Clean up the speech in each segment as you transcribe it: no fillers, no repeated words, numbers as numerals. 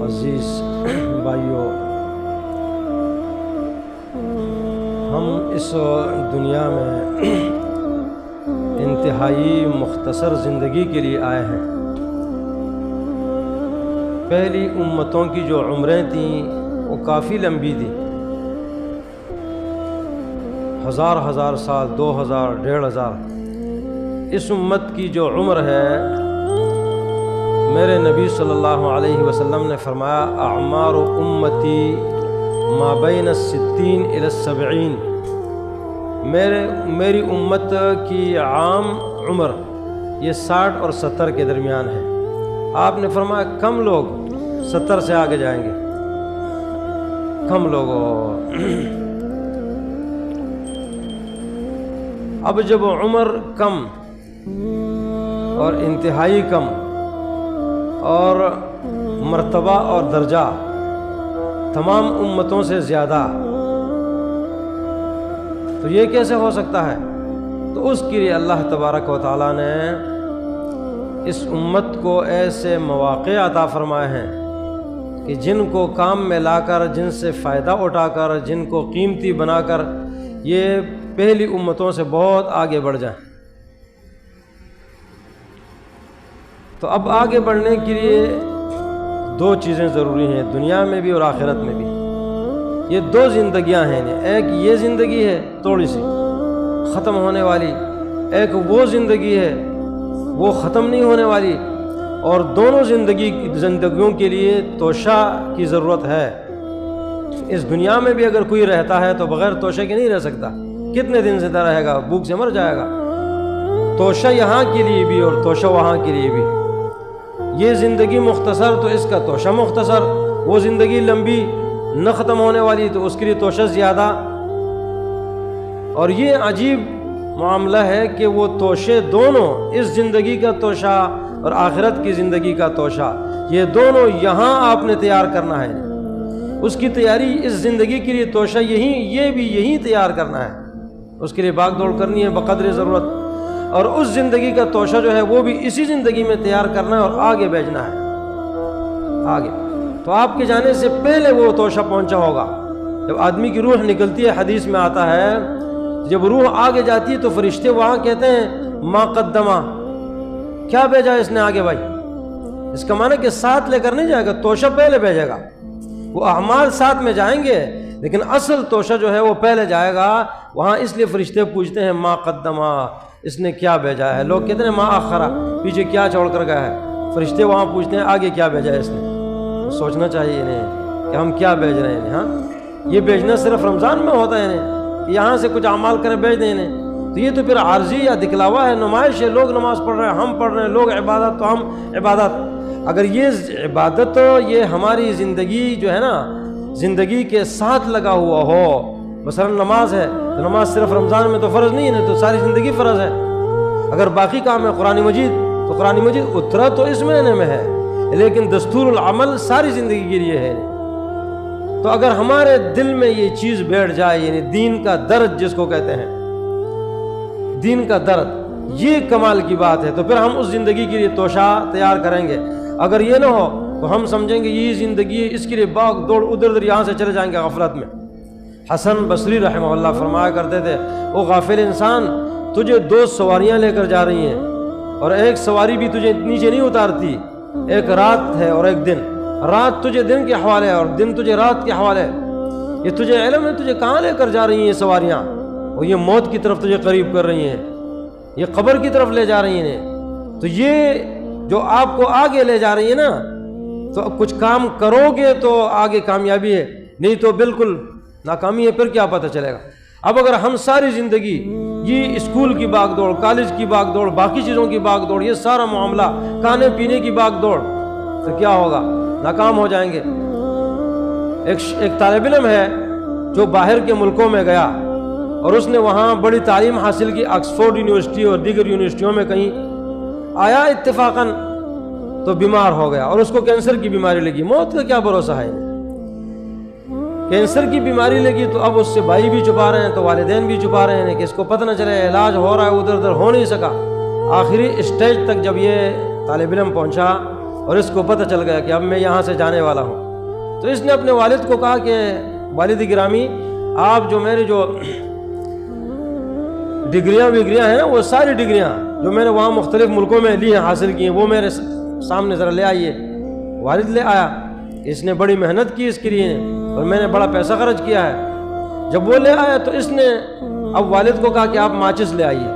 عزیز بھائیوں، ہم اس دنیا میں انتہائی مختصر زندگی کے لیے آئے ہیں۔ پہلی امتوں کی جو عمریں تھیں وہ کافی لمبی تھیں، 1000 سال، 2000، 1500۔ اس امت کی جو عمر ہے، میرے نبی صلی اللہ علیہ وسلم نے فرمایا اعمار امتی ما بین 60 الی 70۔ میری امت کی عام عمر یہ 60 اور 70 کے درمیان ہے۔ آپ نے فرمایا کم لوگ 70 سے آگے جائیں گے، کم لوگوں۔ اب جب عمر کم اور انتہائی کم اور مرتبہ اور درجہ تمام امتوں سے زیادہ، تو یہ کیسے ہو سکتا ہے؟ تو اس کے لیے اللہ تبارک و تعالیٰ نے اس امت کو ایسے مواقع عطا فرمائے ہیں کہ جن کو کام میں لا کر، جن سے فائدہ اٹھا کر، جن کو قیمتی بنا کر یہ پہلی امتوں سے بہت آگے بڑھ جائیں۔ تو اب آگے بڑھنے کے لیے 2 چیزیں ضروری ہیں، دنیا میں بھی اور آخرت میں بھی۔ یہ 2 زندگیاں ہیں، ایک یہ زندگی ہے تھوڑی سی ختم ہونے والی، ایک وہ زندگی ہے وہ ختم نہیں ہونے والی، اور دونوں زندگیوں کے لیے توشہ کی ضرورت ہے۔ اس دنیا میں بھی اگر کوئی رہتا ہے تو بغیر توشے کے نہیں رہ سکتا، کتنے دن زندہ رہے گا؟ بھوک سے مر جائے گا۔ توشہ یہاں کے لیے بھی اور توشہ وہاں کے لیے بھی۔ یہ زندگی مختصر تو اس کا توشہ مختصر، وہ زندگی لمبی نہ ختم ہونے والی تو اس کے لیے توشہ زیادہ۔ اور یہ عجیب معاملہ ہے کہ وہ توشے دونوں، اس زندگی کا توشہ اور آخرت کی زندگی کا توشہ، یہ دونوں یہاں آپ نے تیار کرنا ہے۔ اس کی تیاری اس زندگی کے لیے توشہ یہ بھی یہیں تیار کرنا ہے، اس کے لیے بھاگ دوڑ کرنی ہے بقدر ضرورت، اور اس زندگی کا توشہ جو ہے وہ بھی اسی زندگی میں تیار کرنا ہے اور آگے بھیجنا ہے آگے۔ تو آپ کے جانے سے پہلے وہ توشہ پہنچا ہوگا۔ جب آدمی کی روح نکلتی ہے، حدیث میں آتا ہے جب روح آگے جاتی ہے تو فرشتے وہاں کہتے ہیں ما قدما، کیا بھیجا اس نے آگے بھائی؟ اس کا معنی کہ ساتھ لے کر نہیں جائے گا، توشہ پہلے بھیجے گا۔ وہ اعمال ساتھ میں جائیں گے لیکن اصل توشہ جو ہے وہ پہلے جائے گا وہاں۔ اس لیے فرشتے پوچھتے ہیں ما قدما، اس نے کیا بھیجا ہے؟ لوگ کہتے ہیں ما اخرا، پیچھے کیا چھوڑ کر گیا ہے؟ فرشتے وہاں پوچھتے ہیں آگے کیا بھیجا ہے اس نے۔ سوچنا چاہیے انہیں کہ ہم کیا بھیج رہے ہیں۔ ہاں، یہ بھیجنا صرف رمضان میں ہوتا ہے انہیں، یہاں سے کچھ اعمال کریں بھیج دیں انہیں، تو یہ تو پھر عارضی یا دکھلاوا ہے، نمائش ہے۔ لوگ نماز پڑھ رہے ہیں، ہم پڑھ رہے ہیں، لوگ عبادت تو ہم عبادت۔ اگر یہ عبادت یہ ہماری زندگی جو ہے نا، زندگی کے ساتھ لگا ہوا ہو، مثلا نماز ہے تو نماز صرف رمضان میں تو فرض نہیں ہے، تو ساری زندگی فرض ہے۔ اگر باقی کام ہے قرآن مجید، تو قرآن مجید اترا تو اس مہینے میں ہے لیکن دستور العمل ساری زندگی کے لیے ہے۔ تو اگر ہمارے دل میں یہ چیز بیٹھ جائے، یعنی دین کا درد جس کو کہتے ہیں، دین کا درد، یہ کمال کی بات ہے، تو پھر ہم اس زندگی کے لیے توشہ تیار کریں گے۔ اگر یہ نہ ہو تو ہم سمجھیں گے یہ زندگی، اس کے لیے باغ دوڑ ادھر ادھر یہاں سے چلے جائیں گے غفلت میں۔ حسن بصری رحمہ اللہ فرمایا کرتے تھے او غافل انسان، تجھے 2 سواریاں لے کر جا رہی ہیں اور ایک سواری بھی تجھے نیچے نہیں اتارتی، ایک رات ہے اور ایک دن۔ رات تجھے دن کے حوالے اور دن تجھے رات کے حوالے۔ یہ تجھے علم ہے تجھے کہاں لے کر جا رہی ہیں یہ سواریاں؟ اور یہ موت کی طرف تجھے قریب کر رہی ہیں، یہ قبر کی طرف لے جا رہی ہیں۔ تو یہ جو آپ کو آگے لے جا رہی ہے نا، تو کچھ کام کرو گے تو آگے کامیابی ہے، نہیں تو بالکل ناکامی ہے، پھر کیا پتہ چلے گا۔ اب اگر ہم ساری زندگی یہ اسکول کی باغ دوڑ، کالج کی باغ دوڑ، باقی چیزوں کی باغ دوڑ، یہ سارا معاملہ کھانے پینے کی باغ دوڑ، تو کیا ہوگا؟ ناکام ہو جائیں گے۔ ایک طالب علم ہے جو باہر کے ملکوں میں گیا اور اس نے وہاں بڑی تعلیم حاصل کی، آکسفورڈ یونیورسٹی اور دیگر یونیورسٹیوں میں کہیں آیا اتفاقاً تو بیمار ہو گیا اور اس کو کینسر کی بیماری لگی۔ موت کا کیا بھروسہ ہے؟ کینسر کی بیماری لگی تو اب اس سے بھائی بھی چھپا رہے ہیں تو والدین بھی چھپا رہے ہیں کہ اس کو پتہ نہ چلے، علاج ہو رہا ہے ادھر ادھر ہو نہیں سکا۔ آخری اسٹیج تک جب یہ طالب علم پہنچا اور اس کو پتہ چل گیا کہ اب میں یہاں سے جانے والا ہوں، تو اس نے اپنے والد کو کہا کہ والد گرامی، آپ جو میری جو ڈگریاں ہیں نا، وہ ساری ڈگریاں جو میں نے وہاں مختلف ملکوں میں لی ہیں، حاصل کی ہیں، وہ میرے سامنے ذرا لے آئیے۔ والد لے آیا، اس نے بڑی محنت کی اس کے لیے اور میں نے بڑا پیسہ خرچ کیا ہے۔ جب وہ لے آیا تو اس نے اب والد کو کہا کہ آپ ماچس لے آئیے۔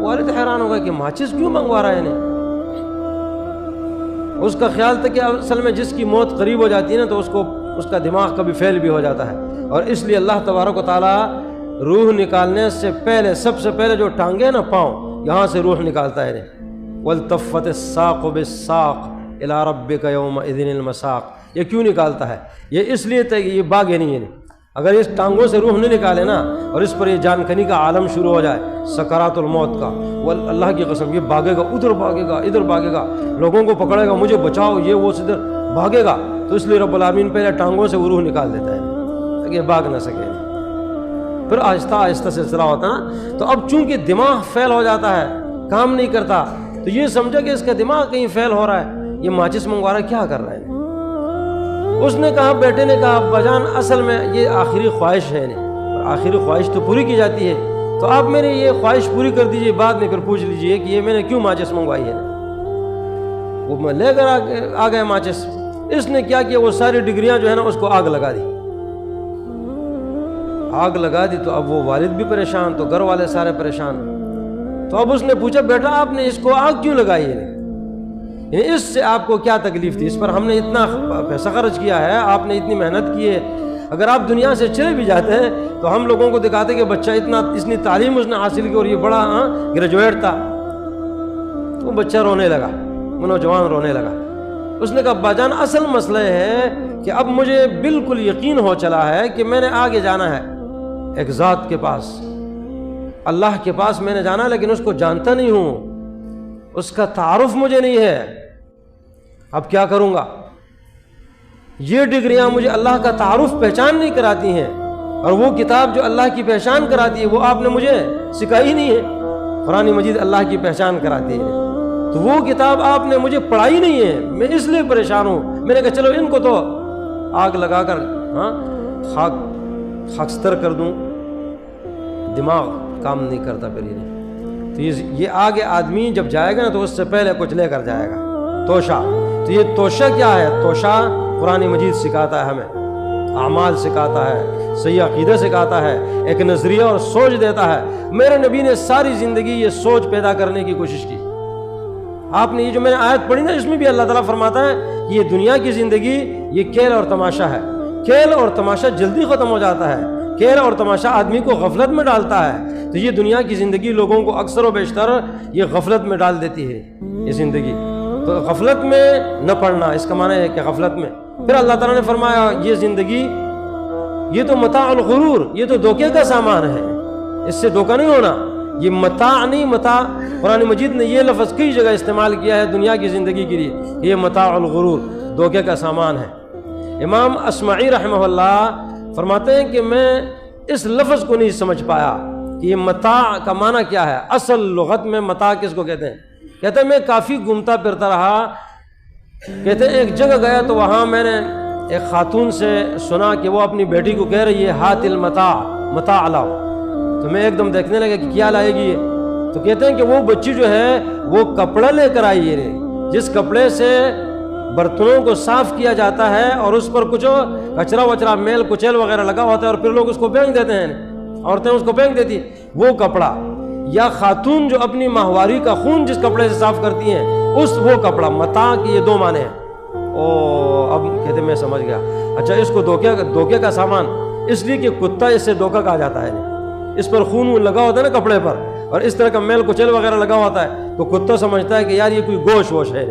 والد حیران ہوگا کہ ماچس کیوں منگوا رہا ہے انہیں؟ اس کا خیال تھا کہ اصل میں جس کی موت قریب ہو جاتی ہے نا، تو اس کا دماغ کبھی فیل بھی ہو جاتا ہے، اور اس لیے اللہ تبارک و تعالیٰ روح نکالنے سے پہلے سب سے پہلے جو ٹانگیں نا، پاؤں، یہاں سے روح نکالتا ہے وَالْتَفَّتِ السَّاقُ بِالسَّاقِ إِلَىٰ رَبِّكَ يَوْمَئِذٍ الْمَسَاقُ۔ یہ کیوں نکالتا ہے؟ یہ اس لیے تھا کہ یہ بھاگے نہیں ہے۔ اگر اس ٹانگوں سے روح نہیں نکالے نا، اور اس پر یہ جان کنی کا عالم شروع ہو جائے، سکرات الموت کا، وہ اللہ کی قسم یہ بھاگے گا، ادھر بھاگے گا، ادھر بھاگے گا، لوگوں کو پکڑے گا، مجھے بچاؤ، یہ وہ ادھر بھاگے گا۔ تو اس لیے رب العالمین پہلے ٹانگوں سے وہ روح نکال دیتا ہے تاکہ یہ بھاگ نہ سکے، پھر آہستہ آہستہ سلسلہ ہوتا ہے نا۔ تو اب چونکہ دماغ فیل ہو جاتا ہے، کام نہیں کرتا، تو یہ سمجھا کہ اس کا دماغ کہیں فیل ہو رہا ہے، یہ ماچس منگوا رہا ہے، کیا کر رہا ہے؟ اس نے کہا، بیٹے نے کہا، ابا جان اصل میں یہ آخری خواہش ہے، اور آخری خواہش تو پوری کی جاتی ہے، تو آپ میری یہ خواہش پوری کر دیجئے، بعد میں پھر پوچھ لیجئے کہ یہ میں نے کیوں ماچس منگوائی ہے۔ وہ میں لے کر آ گئے ماچس۔ اس نے کیا کیا، وہ ساری ڈگریاں جو ہے نا اس کو آگ لگا دی۔ آگ لگا دی تو اب وہ والد بھی پریشان، تو گھر والے سارے پریشان۔ تو اب اس نے پوچھا، بیٹا آپ نے اس کو آگ کیوں لگائی ہے؟ یعنی اس سے آپ کو کیا تکلیف تھی؟ اس پر ہم نے اتنا پیسہ خرچ کیا ہے، آپ نے اتنی محنت کی ہے، اگر آپ دنیا سے چلے بھی جاتے ہیں تو ہم لوگوں کو دکھاتے کہ بچہ اتنی تعلیم اس نے حاصل کی اور یہ بڑا گریجویٹ تھا۔ تو وہ بچہ رونے لگا، وہ نوجوان رونے لگا۔ اس نے کہا، ابا جان اصل مسئلہ ہے کہ اب مجھے بالکل یقین ہو چلا ہے کہ میں نے آگے جانا ہے ایک ذات کے پاس، اللہ کے پاس میں نے جانا، لیکن اس کو جانتا نہیں ہوں، اس کا تعارف مجھے نہیں ہے، اب کیا کروں گا؟ یہ ڈگریاں مجھے اللہ کا تعارف پہچان نہیں کراتی ہیں، اور وہ کتاب جو اللہ کی پہچان کراتی ہے وہ آپ نے مجھے سکھائی نہیں ہے۔ قرآن مجید اللہ کی پہچان کراتی ہے، تو وہ کتاب آپ نے مجھے پڑھائی نہیں ہے، میں اس لیے پریشان ہوں۔ میں نے کہا چلو ان کو تو آگ لگا کر خاکستر کر دوں، دماغ کام نہیں کرتا پھر تو یہ آگے آدمی جب جائے گا نا تو اس سے پہلے کچھ لے کر جائے گا، توشہ۔ تو یہ توشہ کیا ہے؟ توشہ قرآن مجید سکھاتا ہے ہمیں، اعمال سکھاتا ہے، صحیح عقیدہ سکھاتا ہے، ایک نظریہ اور سوچ دیتا ہے۔ میرے نبی نے ساری زندگی یہ سوچ پیدا کرنے کی کوشش کی۔ آپ نے یہ جو میں نے آیت پڑھی نا، اس میں بھی اللہ تعالیٰ فرماتا ہے کہ یہ دنیا کی زندگی یہ کھیل اور تماشا ہے، کھیل اور تماشا جلدی ختم ہو جاتا ہے، کھیل اور تماشا آدمی کو غفلت میں ڈالتا ہے۔ تو یہ دنیا کی زندگی لوگوں کو اکثر و بیشتر یہ غفلت میں ڈال دیتی ہے یہ زندگی۔ تو غفلت میں نہ پڑنا، اس کا معنی ہے کہ غفلت میں۔ پھر اللہ تعالیٰ نے فرمایا یہ زندگی یہ تو متاع الغرور، یہ تو دھوکے کا سامان ہے، اس سے دھوکہ نہیں ہونا۔ یہ متاع نہیں، متاع قرآن مجید نے یہ لفظ کئی جگہ استعمال کیا ہے دنیا کی زندگی کے لیے، یہ متاع الغرور، دھوکے کا سامان ہے۔ امام اصمعی رحمہ اللہ فرماتے ہیں کہ میں اس لفظ کو نہیں سمجھ پایا کہ یہ متاع کا معنی کیا ہے، اصل لغت میں متاع کس کو کہتے ہیں؟ کہتے ہیں میں کافی گھومتا پھرتا رہا، کہتے ہیں ایک جگہ گیا تو وہاں میں نے ایک خاتون سے سنا کہ وہ اپنی بیٹی کو کہہ رہی ہے ہات المتاع، متاع لاؤ۔ تو میں ایک دم دیکھنے لگا کہ کیا لائے گی یہ؟ تو کہتے ہیں کہ وہ بچی جو ہے وہ کپڑا لے کر آئی ہے، جس کپڑے سے برتنوں کو صاف کیا جاتا ہے اور اس پر کچھ کچرا وچرا میل کچیل وغیرہ لگا ہوتا ہے اور پھر لوگ اس کو پھینک دیتے ہیں، عورتیں اس کو پھینک دیتی، وہ کپڑا، یا خاتون جو اپنی ماہواری کا خون جس کپڑے سے صاف کرتی ہیں وہ کپڑا، متاع کے یہ دو معنی ہیں۔ اب کہتے میں سمجھ گیا، اچھا اس کو دھوکے کا سامان، اس لیے کہ کتا اس سے دھوکا کہا جاتا ہے، اس پر خون لگا ہوتا ہے نا کپڑے پر، اور اس طرح کا میل کچیل وغیرہ لگا ہوتا ہے تو کتا سمجھتا ہے کہ یار یہ کوئی گوشت ووش ہے،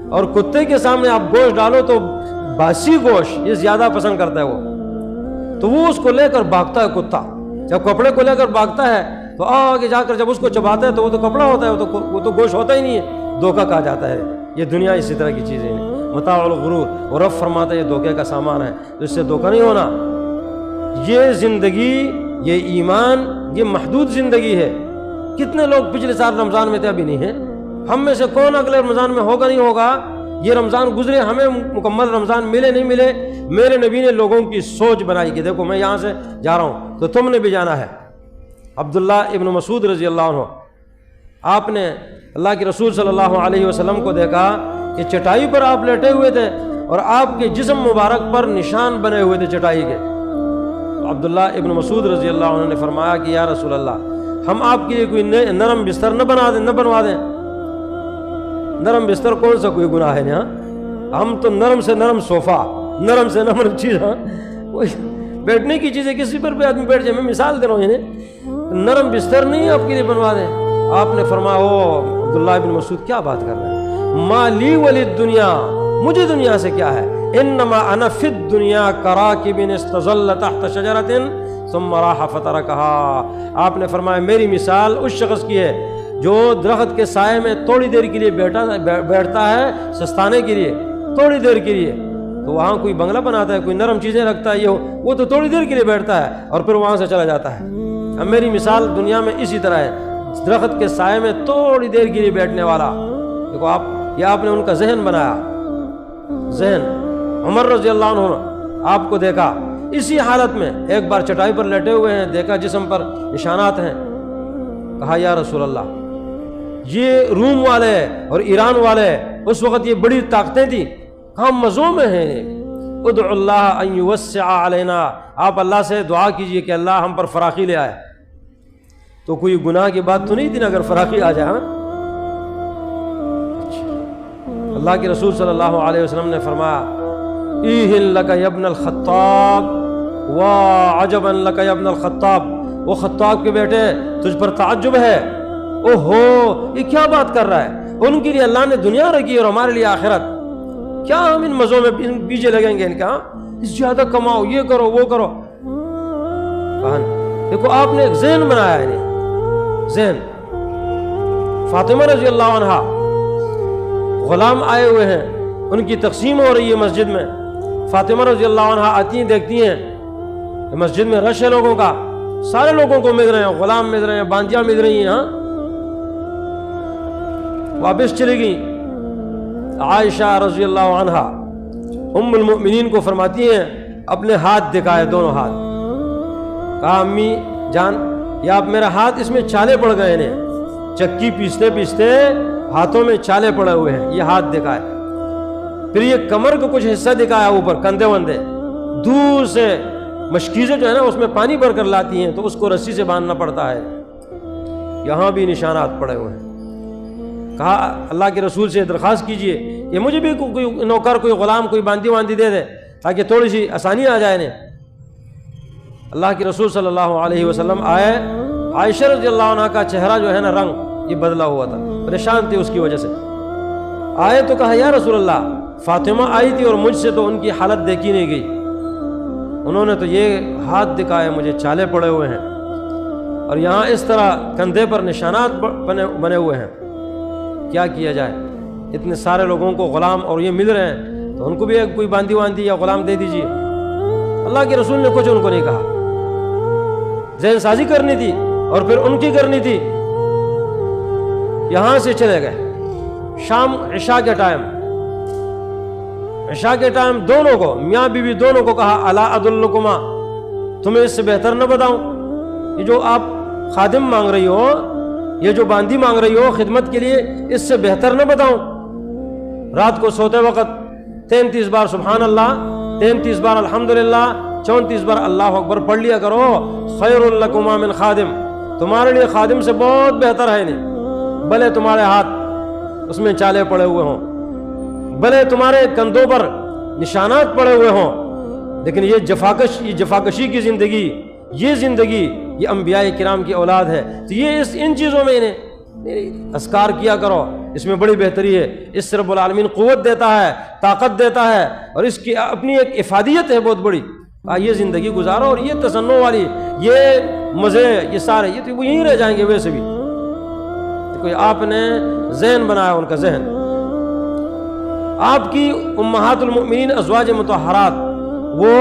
اور کتے کے سامنے آپ گوشت ڈالو تو باسی گوشت یہ زیادہ پسند کرتا ہے وہ، تو وہ اس کو لے کر بھاگتا ہے کتا، جب کپڑے کو لے کر بھاگتا ہے تو آگے جا کر جب اس کو چباتا ہے تو وہ تو کپڑا ہوتا ہے، وہ تو گوشت ہوتا ہی نہیں ہے، دھوکا کہا جاتا ہے۔ یہ دنیا اسی طرح کی چیزیں ہیں، متاع الغرور، اور رب فرماتا ہے یہ دھوکے کا سامان ہے، تو اس سے دھوکا نہیں ہونا۔ یہ زندگی، یہ ایمان، یہ محدود زندگی ہے۔ کتنے لوگ پچھلے سال رمضان میں تھے ابھی نہیں ہیں؟ ہم میں سے کون اگلے رمضان میں ہوگا نہیں ہوگا یہ رمضان گزرے، ہمیں مکمل رمضان ملے نہیں ملے، میرے نبی نے لوگوں کی سوچ بنائی کہ دیکھو میں یہاں سے جا رہا ہوں تو تم نے بھی جانا ہے۔ عبداللہ ابن مسعود رضی اللہ عنہ، آپ نے اللہ کے رسول صلی اللہ علیہ وسلم کو دیکھا کہ چٹائی پر آپ لیٹے ہوئے تھے اور آپ کے جسم مبارک پر نشان بنے ہوئے تھے چٹائی کے۔ تو عبداللہ ابن مسعود رضی اللہ عنہ نے فرمایا کہ یا رسول اللہ، ہم آپ کے لیے کوئی نرم بستر نہ بنوا دیں۔ نرم بستر کون سا کوئی گناہ ہے نا، ہم تو نرم سے نرم صوفہ، نرم سے نرم چیز، بیٹھنے کی چیزیں کسی پر بھی آدمی بیٹھ جائے، میں مثال دے رہا ہوں انہیں، نرم بستر نہیں آپ کے لیے بنوا دیں۔ آپ نے فرمایا او عبداللہ ابن مسعود کیا بات کر رہے ہیں، ما لی ولی الدنیا، مجھے دنیا سے کیا ہے، انما انا فی الدنیا کراکب استظل تحت شجرۃ ثم راح فترکها۔ آپ نے فرمایا میری مثال اس شخص کی ہے جو درخت کے سائے میں تھوڑی دیر کے لیے بیٹھتا ہے، سستانے کے لیے، تھوڑی دیر کے لیے، تو وہاں کوئی بنگلہ بناتا ہے، کوئی نرم چیزیں رکھتا ہے، یہ وہ تو تھوڑی دیر کے لیے بیٹھتا ہے اور پھر وہاں سے چلا جاتا ہے۔ اب میری مثال دنیا میں اسی طرح ہے، درخت کے سائے میں تھوڑی دیر کے لیے بیٹھنے والا۔ دیکھو آپ نے ان کا ذہن بنایا، ذہن۔ عمر رضی اللہ عنہ آپ کو دیکھا اسی حالت میں، ایک بار چٹائی پر لیٹے ہوئے ہیں، دیکھا جسم پر نشانات ہیں، کہا یا رسول اللہ، یہ روم والے اور ایران والے اس وقت یہ بڑی طاقتیں تھیں، ہم مزوں میں ہیں، ادعو اللہ ان یوسع علینا، آپ اللہ سے دعا کیجئے کہ اللہ ہم پر فراخی لے آئے۔ تو کوئی گناہ کی بات تو نہیں تھی نا اگر فراخی آ جائے۔ ہاں، اللہ کے رسول صلی اللہ علیہ وسلم نے فرمایا ایہن لک یا ابن الخطاب وعجبا لک یا ابن الخطاب، وہ خطاب کے بیٹے تجھ پر تعجب ہے، اوہو یہ کیا بات کر رہا ہے، ان کے لیے اللہ نے دنیا رکھی اور ہمارے لیے آخرت، کیا ہم ان مزوں میں پیچھے لگیں گے ان کا، زیادہ کماؤ، یہ کرو وہ کرو۔ دیکھو آپ نے ایک ذہن بنایا ہے، ذہن۔ فاطمہ رضی اللہ عنہا، غلام آئے ہوئے ہیں، ان کی تقسیم ہو رہی ہے مسجد میں، فاطمہ رضی اللہ عنہا آتی ہیں، دیکھتی ہیں مسجد میں رش ہے لوگوں کا، سارے لوگوں کو مل رہے ہیں، غلام مل رہے ہیں، باندیاں مل رہی ہیں، ہاں، واپس چلی گئی۔ عائشہ رضی اللہ عنہا ام المؤمنین کو فرماتی ہیں، اپنے ہاتھ دکھائے، دونوں ہاتھ، کہا امی جان یا آپ میرا ہاتھ اس میں چھالے پڑ گئے ہیں، چکی پیستے پیستے ہاتھوں میں چھالے پڑے ہوئے ہیں، یہ ہاتھ دکھائے، پھر یہ کمر کو کچھ حصہ دکھایا، اوپر کندھے وندے، دور سے مشکیزیں جو ہے نا اس میں پانی بھر کر لاتی ہیں تو اس کو رسی سے باندھنا پڑتا ہے، یہاں بھی نشانات پڑے ہوئے ہیں۔ کہا اللہ کے رسول سے درخواست کیجئے کہ مجھے بھی کوئی نوکر، کوئی غلام، کوئی باندھی واندھی دے دے تاکہ تھوڑی سی آسانی آ جائے انہیں۔ اللہ کے رسول صلی اللہ علیہ وسلم آئے، عائشہ رضی اللہ عنہ کا چہرہ جو ہے نا رنگ یہ بدلا ہوا تھا، پریشان تھی اس کی وجہ سے، آئے تو کہا یا رسول اللہ، فاطمہ آئی تھی اور مجھ سے تو ان کی حالت دیکھی نہیں گئی، انہوں نے تو یہ ہاتھ دکھائے، مجھے چھالے پڑے ہوئے ہیں اور یہاں اس طرح کندھے پر نشانات بنے ہوئے ہیں، کیا کیا جائے، اتنے سارے لوگوں کو غلام اور یہ مل رہے ہیں تو ان کو بھی ایک کوئی باندھی واندھی یا غلام دے دیجیے۔ اللہ کے رسول نے کچھ ان کو نہیں کہا، ذہن سازی کرنی تھی اور پھر ان کی کرنی تھی، یہاں سے چلے گئے۔ شام عشاء کے ٹائم دونوں کو، میاں بیوی دونوں کو کہا الا ادلکما، تمہیں اس سے بہتر نہ بتاؤں، یہ جو آپ خادم مانگ رہی ہو، یہ جو باندھی مانگ رہی ہو خدمت کے لیے، اس سے بہتر نہ بتاؤں۔ رات کو سوتے وقت 33 بار سبحان اللہ، 33 بار الحمدللہ، 34 بار اللہ اکبر پڑھ لیا کرو، خیر لکما من خادم، تمہارے لیے خادم سے بہت بہتر ہے نہیں، بھلے تمہارے ہاتھ اس میں چھالے پڑے ہوئے ہوں، بھلے تمہارے کندھوں پر نشانات پڑے ہوئے ہوں، لیکن یہ جفاکشی کی زندگی، یہ انبیاء کرام کی اولاد ہے، تو یہ ان چیزوں میں انہیں اذکار کیا کرو، اس میں بڑی بہتری ہے، اس سے رب العالمین قوت دیتا ہے، طاقت دیتا ہے، اور اس کی اپنی ایک افادیت ہے بہت بڑی، یہ زندگی گزارو، اور یہ تسنو والی، یہ مزے، یہ سارے یہ تو وہ یہیں رہ جائیں گے ویسے بھی۔ کوئی آپ نے ذہن بنایا، ان کا ذہن۔ آپ کی امہات المؤمنین ازواج مطہرات وہ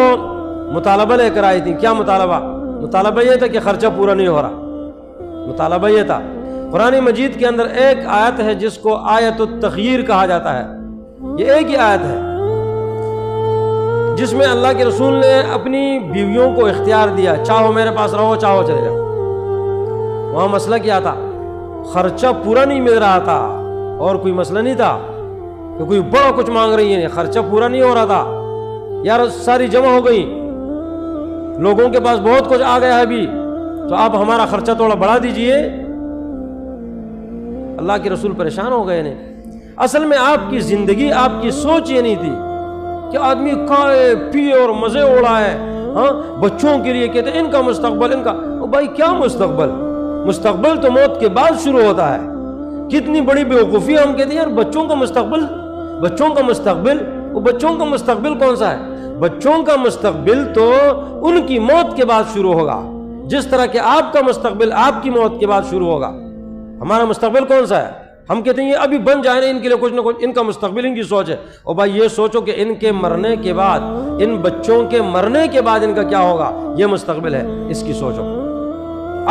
مطالبہ لے کر آئی تھیں، کیا مطالبہ یہ تھا کہ خرچہ پورا نہیں ہو رہا، مطالبہ یہ تھا۔ قرآن مجید کے اندر ایک آیت ہے جس کو آیت التخیر کہا جاتا ہے، یہ ایک ہی آیت ہے جس میں اللہ کے رسول نے اپنی بیویوں کو اختیار دیا، چاہو میرے پاس رہو، چاہو چلے جاؤ۔ وہاں مسئلہ کیا تھا؟ خرچہ پورا نہیں مل رہا تھا، اور کوئی مسئلہ نہیں تھا کہ کوئی بڑا کچھ مانگ رہی ہے، خرچہ پورا نہیں ہو رہا تھا، یار ساری جمع ہو گئی، لوگوں کے پاس بہت کچھ آ گیا ہے ابھی، تو آپ ہمارا خرچہ تھوڑا بڑھا دیجئے۔ اللہ کے رسول پریشان ہو گئے۔ اصل میں آپ کی زندگی، آپ کی سوچ یہ نہیں تھی کہ آدمی کھائے پیے اور مزے اڑائے، ہاں بچوں کے لیے کہتے ان کا مستقبل، ان کا، بھائی کیا مستقبل؟ مستقبل تو موت کے بعد شروع ہوتا ہے۔ کتنی بڑی بیوقوفی ہم کہتے ہیں یار بچوں کا مستقبل، بچوں کا مستقبل، وہ بچوں کا مستقبل کون سا ہے؟ بچوں کا مستقبل تو ان کی موت کے بعد شروع ہوگا، جس طرح کہ آپ کا مستقبل آپ کی موت کے بعد شروع ہوگا۔ ہمارا مستقبل کون سا ہے؟ ہم کہتے ہیں یہ ابھی بن جائے نا، ان کے لیے کچھ نہ کچھ، ان کا مستقبل ان کی سوچ ہے۔ اور بھائی یہ سوچو کہ ان کے مرنے کے بعد، ان بچوں کے مرنے کے بعد ان کا کیا ہوگا، یہ مستقبل ہے، اس کی سوچو۔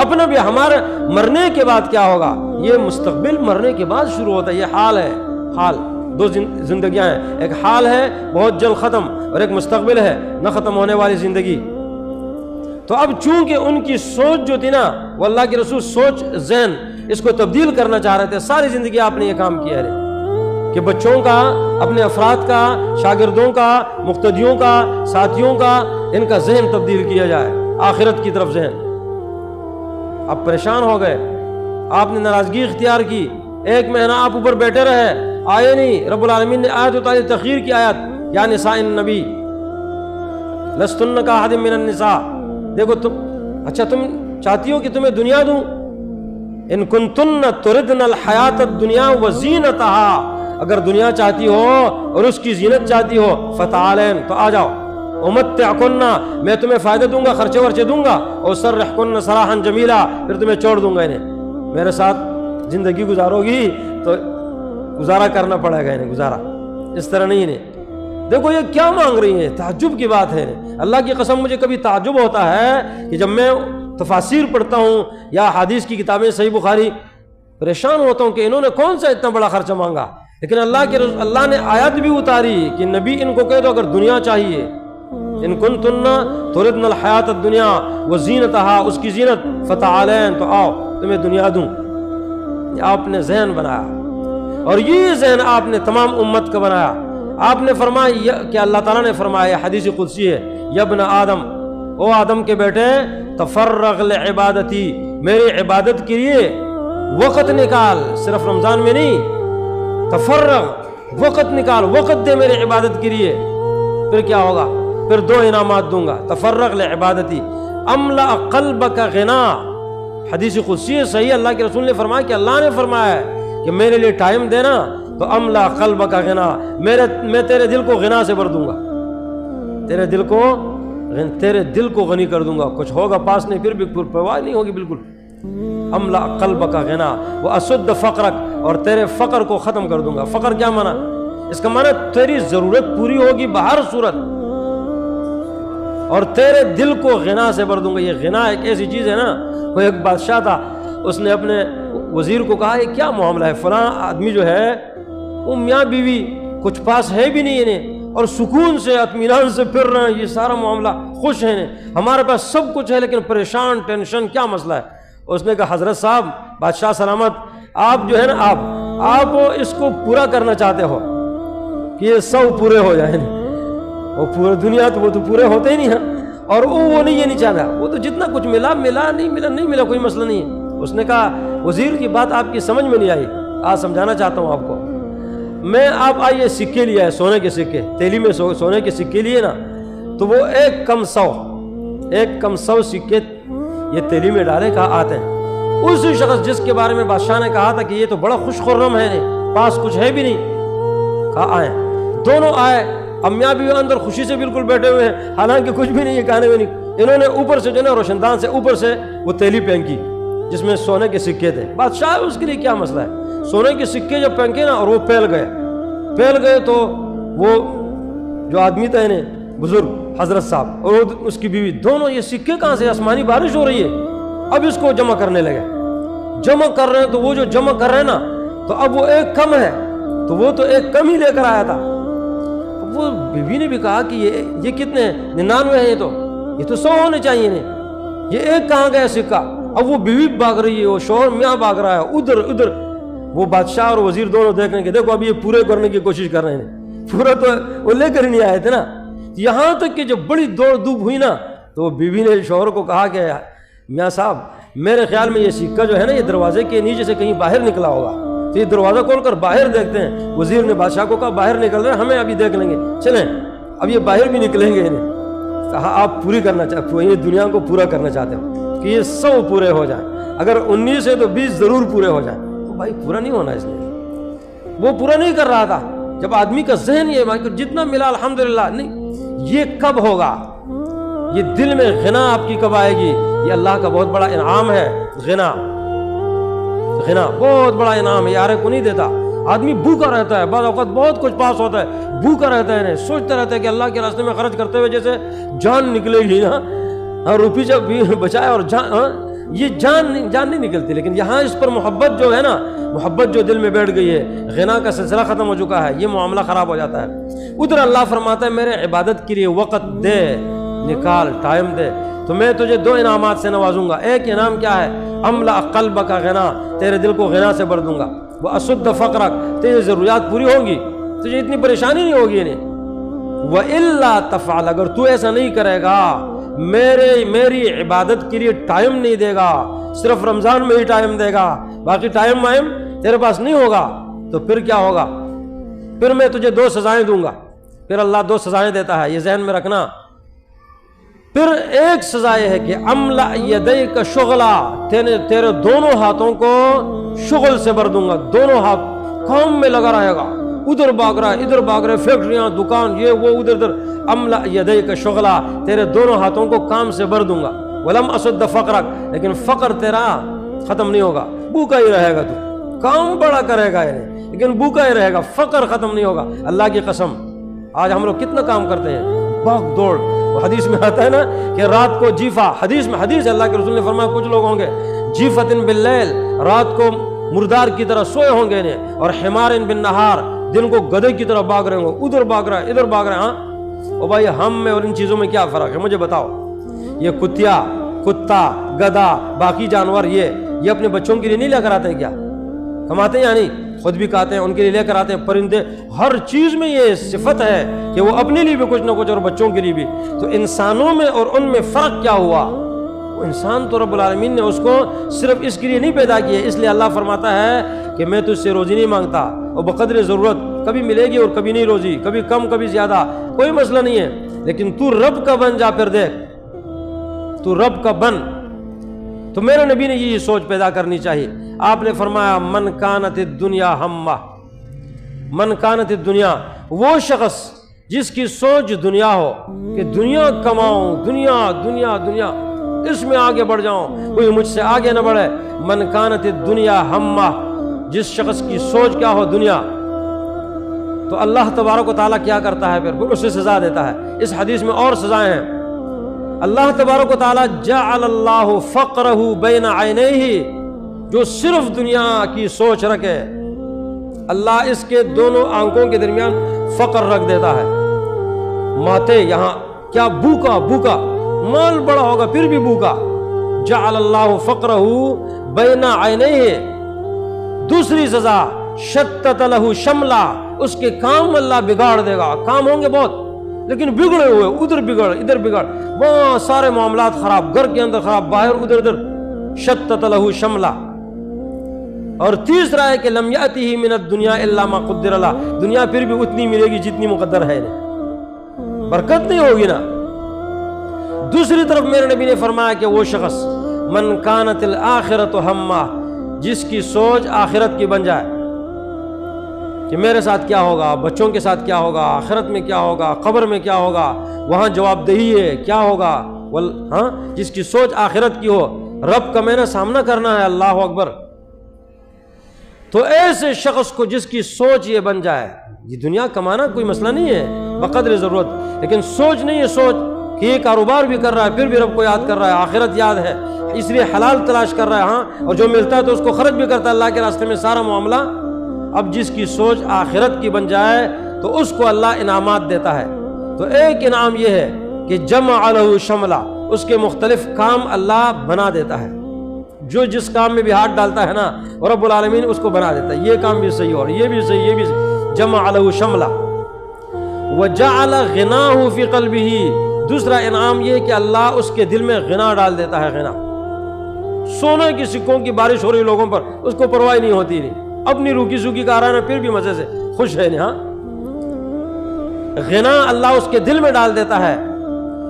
اپنا بھی ہمارے مرنے کے بعد کیا ہوگا، یہ مستقبل مرنے کے بعد شروع ہوتا ہے۔ یہ حال ہے، حال، دو زندگیاں ہیں، ایک حال ہے بہت جلد ختم، اور ایک مستقبل ہے نہ ختم ہونے والی زندگی۔ تو اب چونکہ ان کی سوچ جو تھی نا، وہ اللہ کے رسول سوچ ذہن اس کو تبدیل کرنا چاہ رہے تھے۔ ساری زندگی آپ نے یہ کام کیا ہے کہ بچوں کا، اپنے افراد کا، شاگردوں کا، مقتدیوں کا، ساتھیوں کا، ان کا ذہن تبدیل کیا جائے آخرت کی طرف ذہن۔ آپ پریشان ہو گئے، آپ نے ناراضگی اختیار کی، 1 مہینہ آپ اوپر بیٹھے رہے، آئے نہیں۔ رب العالمین نے آیت اتاری، تخیر کی آیت، یا نساء النبی لستن کاحد من النساء۔ دیکھو تم، اچھا تم چاہتی ہو کہ تمہیں دنیا دوں؟ ان کنتن تردن الحیات الدنیا وزینتها، اگر دنیا چاہتی ہو اور اس کی زینت چاہتی ہو، فتعالین، تو آ جاؤ، امتعکن، میں تمہیں فائدہ دوں گا، خرچے ورچے دوں گا، اور سرحکن سراحا جمیلا، پھر تمہیں چھوڑ دوں گا انہیں، میرے ساتھ زندگی گزارو گی تو گزارا کرنا پڑے گا انہیں، گزارا اس طرح نہیں انہیں۔ دیکھو یہ کیا مانگ رہی ہیں، تعجب کی بات ہے۔ اللہ کی قسم مجھے کبھی تعجب ہوتا ہے کہ جب میں تفاسیر پڑھتا ہوں یا حدیث کی کتابیں، صحیح بخاری، پریشان ہوتا ہوں کہ انہوں نے کون سا اتنا بڑا خرچہ مانگا۔ لیکن اللہ نے آیت بھی اتاری کہ نبی ان کو کہہ دو اگر دنیا چاہیے، ان کنتن تردن الحیات الدنیا وزینتها، اس کی زینت، فتعالین، تو آؤ تمہیں دنیا دوں۔ آپ نے ذہن بنایا، اور یہ ذہن آپ نے تمام امت کا بنایا۔ آپ نے فرمایا کہ اللہ تعالیٰ نے فرمایا، حدیث قدسی ہے، یا ابن آدم، او آدم کے بیٹے، تفرغ لعبادتی، میری عبادت کے لیے وقت نکال، صرف رمضان میں نہیں، تفرغ، وقت نکال، وقت دے میری عبادت کے لیے۔ پھر کیا ہوگا؟ پھر 2 انعامات دوں گا، تفرغ لعبادتی، املأ قلبک غنا، حدیث قدسی ہے، صحیح، اللہ کے رسول نے فرمایا کہ اللہ نے فرمایا ہے کہ میرے لیے ٹائم دینا تو املأ قلبک غنا، میں تیرے دل کو غنا سے بھر دوں گا، تیرے دل کو غنی کر دوں گا، کچھ ہوگا پاس نہیں پھر بھی پرواہ نہیں ہوگی بالکل۔ املأ قلبک غنا واسد فقرک، اور تیرے فقر کو ختم کر دوں گا۔ فقر کیا معنی؟ اس کا معنی تیری ضرورت پوری ہوگی بہر صورت، اور تیرے دل کو غنا سے بھر دوں گا۔ یہ غنا ایک ایسی چیز ہے نا، کوئی ایک بادشاہ تھا، اس نے اپنے وزیر کو کہا یہ کیا معاملہ ہے، فلاں آدمی جو ہے وہ میاں بیوی کچھ پاس ہے بھی نہیں انہیں، اور سکون سے اطمینان سے پھر رہے ہیں، یہ سارا معاملہ خوش ہے انہیں، ہمارے پاس سب کچھ ہے لیکن پریشان، ٹینشن، کیا مسئلہ ہے؟ اس نے کہا حضرت صاحب، بادشاہ سلامت، آپ جو ہے نا، آپ اس کو پورا کرنا چاہتے ہو کہ یہ 100 پورے ہو جائیں، وہ پورے دنیا تو وہ تو پورے ہوتے ہی نہیں ہیں، اور وہ نہیں، یہ نہیں چاہتا، وہ تو جتنا کچھ ملا، نہیں ملا کوئی مسئلہ نہیں ہے۔ اس نے کہا وزیر کی بات آپ کی سمجھ میں نہیں آئی، آج سمجھانا چاہتا ہوں آپ کو، میں آپ آئیے سکے لیا ہے، سونے کے سکے، تیلی میں سونے کے سکے لیے نا، تو وہ 1 کم 100 سکے یہ تیلی میں ڈالے، کہا آتے ہیں۔ اسی شخص جس کے بارے میں بادشاہ نے کہا تھا کہ یہ تو بڑا خوش خرم ہے، پاس کچھ ہے بھی نہیں، کہا آئیں۔ دونوں آئے، اب میاں بھی اندر خوشی سے بالکل بیٹھے ہوئے ہیں، حالانکہ کچھ بھی نہیں ہے کھانے میں نہیں۔ انہوں نے اوپر سے جو ہے روشن دان سے اوپر سے وہ تیلی پھینکی جس میں سونے کے سکے تھے۔ بادشاہ اس کے لیے کیا مسئلہ ہے، سونے کے سکے جب پھینکے نا اور وہ پھیل گئے تو وہ جو آدمی تھا انہیں بزرگ حضرت صاحب اور اس کی بیوی، دونوں یہ سکے کہاں سے، آسمانی بارش ہو رہی ہے، اب اس کو جمع کرنے لگے، جمع کر رہے ہیں، تو وہ جو جمع کر رہے ہیں نا، تو اب وہ 1 کم ہے، تو وہ تو 1 کم ہی لے کر آیا تھا، وہ بیوی نے بھی کہا کہ یہ کتنے ہیں؟ 99 ہیں، یہ تو 100 ہونے چاہیے نہیں، یہ ایک کہاں گیا سکہ؟ اب وہ بیوی بھاگ رہی ہے، وہ شوہر میاں بھاگ رہا ہے ادھر ادھر، وہ بادشاہ اور وزیر دونوں دیکھ رہے ہیں کہ دیکھو اب یہ پورے کرنے کی کوشش کر رہے ہیں، پورا تو وہ لے کر ہی نہیں آئے تھے نا۔ یہاں تک کہ جب بڑی دوڑ دھوپ ہوئی نا تو وہ بیوی نے شوہر کو کہا کہ میاں صاحب میرے خیال میں یہ سکہ جو ہے نا یہ دروازے کے نیچے سے کہیں باہر نکلا ہوگا، تو یہ دروازہ کھول کر باہر دیکھتے ہیں۔ وزیر نے بادشاہ کو کہا باہر نکل رہے ہیں، ہمیں ابھی دیکھ لیں گے، چلیں اب یہ باہر بھی نکلیں گے انہیں۔ کہا آپ پوری کرنا چاہتے ہو، یہ دنیا کو پورا کرنا چاہتے ہو کہ یہ 100 پورے ہو جائیں، اگر 19 ہے تو 20 ضرور پورے ہو جائیں۔ تو بھائی پورا نہیں ہونا، اس لیے وہ پورا نہیں کر رہا تھا۔ جب آدمی کا ذہن یہ جتنا ملا الحمدللہ، نہیں یہ کب ہوگا، یہ دل میں غنا آپ کی کب آئے گی؟ یہ اللہ کا بہت بڑا انعام ہے، غنا بہت بڑا انعام ہے، یارے کو نہیں دیتا۔ آدمی بھوکا رہتا ہے، بعض اوقات بہت کچھ پاس ہوتا ہے، بھوکا رہتا ہے، سوچتا رہتا ہے کہ اللہ کے راستے میں خرچ کرتے ہوئے جیسے جان نکلے گی نا، روپی جب بھی بچائے اور یہ جان نہیں نکلتی۔ لیکن یہاں اس پر محبت جو ہے نا، محبت جو دل میں بیٹھ گئی ہے، غنا کا سلسلہ ختم ہو چکا ہے، یہ معاملہ خراب ہو جاتا ہے۔ ادھر اللہ فرماتا ہے میرے عبادت کے لیے وقت دے، نکال، ٹائم دے، تو میں تجھے 2 انعامات سے نوازوں گا۔ ایک انعام کیا ہے؟ املا قلبک غنا، تیرے دل کو غنا سے بھر دوں گا، واسد فقرک، تیری ضروریات پوری ہوں گی، تجھے اتنی پریشانی نہیں ہوگی انہیں۔ وَإِلَّا تَفْعَلَ، اگر تو ایسا نہیں کرے گا، میری عبادت کے لیے ٹائم نہیں دے گا، صرف رمضان میں ہی ٹائم دے گا، باقی ٹائم تیرے پاس نہیں ہوگا، تو پھر کیا ہوگا؟ پھر میں تجھے 2 سزائیں دوں گا۔ پھر اللہ 2 سزائیں دیتا ہے، یہ ذہن میں رکھنا۔ پھر ایک سزا یہ ہے کہ املا یدیک شغلا، تیرے دونوں ہاتھوں کو شغل سے بھر دوں گا، دونوں ہاتھ کام میں لگا رہے گا، ادھر بھاگ رہا ہے ادھر بھاگ رہے، فیکٹریاں، دکان، یہ وہ، ادھر ادھر۔ املا یدیک شغلا، تیرے دونوں ہاتھوں کو کام سے بھر دوں گا۔ ولم اسد فقرک، لیکن فقر تیرا ختم نہیں ہوگا، بھوکا ہی رہے گا، تو کام بڑا کرے گا یعنی، لیکن بھوکا ہی رہے گا، فقر ختم نہیں ہوگا۔ اللہ کی قسم آج ہم لوگ کتنا کام کرتے ہیں، بھاگ دوڑ۔ حدیث میں آتا ہے نا کہ رات کو جیفا، حدیث اللہ کے رسول نے فرمایا کچھ لوگ ہوں گے جیفتن باللیل، رات کو مردار کی طرح سوئے ہوں گے، اور حمارن بالنہار، دن کو گدھے کی طرح بھاگ رہے ہوں گے، ادھر بھاگ رہا ہے ادھر بھاگ رہے ہیں۔ ہاں او بھائی، ہم میں اور ان چیزوں میں کیا فرق ہے؟ مجھے بتاؤ۔ یہ کتا، گدھا، باقی جانور یہ اپنے بچوں کے لیے نہیں لے کر آتے کیا؟ کماتے ہیں، یعنی خود بھی کھاتے ہیں، ان کے لیے لے کر آتے ہیں۔ پرندے، ہر چیز میں یہ صفت ہے کہ وہ اپنے لیے بھی کچھ نہ کچھ اور بچوں کے لیے بھی۔ تو انسانوں میں اور ان میں فرق کیا ہوا؟ انسان تو رب العالمین نے اس کو صرف اس کے لیے نہیں پیدا کیا، اس لیے اللہ فرماتا ہے کہ میں تجھ سے روزی نہیں مانگتا، اور بقدر ضرورت، کبھی ملے گی اور کبھی نہیں روزی، کبھی کم کبھی زیادہ، کوئی مسئلہ نہیں ہے، لیکن تو رب کا بن جا، پھر دیکھ تو رب کا بن۔ تو میرے نبی نے یہ سوچ پیدا کرنی چاہیے۔ آپ نے فرمایا من کانت الدنیا ہمہ، من کانت الدنیا، وہ شخص جس کی سوچ دنیا ہو کہ دنیا کماؤں، دنیا دنیا دنیا، اس میں آگے بڑھ جاؤں، کوئی مجھ سے آگے نہ بڑھے۔ من کانت الدنیا ہمہ، جس شخص کی سوچ کیا ہو دنیا، تو اللہ تبارک و تعالیٰ کیا کرتا ہے؟ پھر اسے سزا دیتا ہے۔ اس حدیث میں اور سزائیں ہیں۔ اللہ تبارک و تعالیٰ جعل اللہ فقرہ بین عینیہ، جو صرف دنیا کی سوچ رکھے، اللہ اس کے دونوں آنکھوں کے درمیان فقر رکھ دیتا ہے۔ ماتے یہاں کیا، بھوکا، مال بڑا ہوگا پھر بھی بھوکا۔ جعل اللہ فقرہ بین عینیہ۔ دوسری سزا شتت لہ شملہ، اس کے کام اللہ بگاڑ دے گا، کام ہوں گے بہت لیکن بگڑے ہوئے، ادھر بگڑ ادھر بگڑ، وہاں سارے معاملات خراب، گھر کے اندر خراب، باہر ادھر شتت لہ شملہ۔ اور تیسرا ہے کہ لم یأتہ من الدنیا الا ما قدر لہ، دنیا پھر بھی اتنی ملے گی جتنی مقدر ہے، برکت نہیں ہوگی نا۔ دوسری طرف میرے نبی نے فرمایا کہ وہ شخص من کانت الآخرۃ ہمہ، جس کی سوچ آخرت کی بن جائے کہ میرے ساتھ کیا ہوگا، بچوں کے ساتھ کیا ہوگا، آخرت میں کیا ہوگا، قبر میں کیا ہوگا، وہاں جواب دہی ہے کیا ہوگا، ہاں، جس کی سوچ آخرت کی ہو، رب کا میں نے سامنا کرنا ہے، اللہ اکبر۔ تو ایسے شخص کو جس کی سوچ یہ بن جائے، یہ دنیا کمانا کوئی مسئلہ نہیں ہے بقدر ضرورت، لیکن سوچ نہیں ہے، سوچ کہ یہ کاروبار بھی کر رہا ہے پھر بھی رب کو یاد کر رہا ہے، آخرت یاد ہے، اس لیے حلال تلاش کر رہا ہے، ہاں، اور جو ملتا ہے تو اس کو خرچ بھی کرتا ہے اللہ کے راستے میں، سارا معاملہ۔ اب جس کی سوچ آخرت کی بن جائے، تو اس کو اللہ انعامات دیتا ہے۔ تو ایک انعام یہ ہے کہ جمع لہ شملہ، اس کے مختلف کام اللہ بنا دیتا ہے، جو جس کام میں بھی ہاتھ ڈالتا ہے نا اور رب العالمین اس کو بنا دیتا ہے، یہ کام بھی صحیح اور یہ بھی صحیح، یہ بھی صحیح، جمع لہ شملہ۔ وجعل غناہ فی قلبہ، دوسرا انعام یہ کہ اللہ اس کے دل میں غنا ڈال دیتا ہے، غنا، سونے کی سکوں کی بارش ہو رہی لوگوں پر، اس کو پرواہ نہیں ہوتی، نہیں اپنی روکی سوکی کا آرانا پھر بھی مزے سے خوش ہے، ہاں غنا اللہ اس کے دل میں ڈال دیتا ہے۔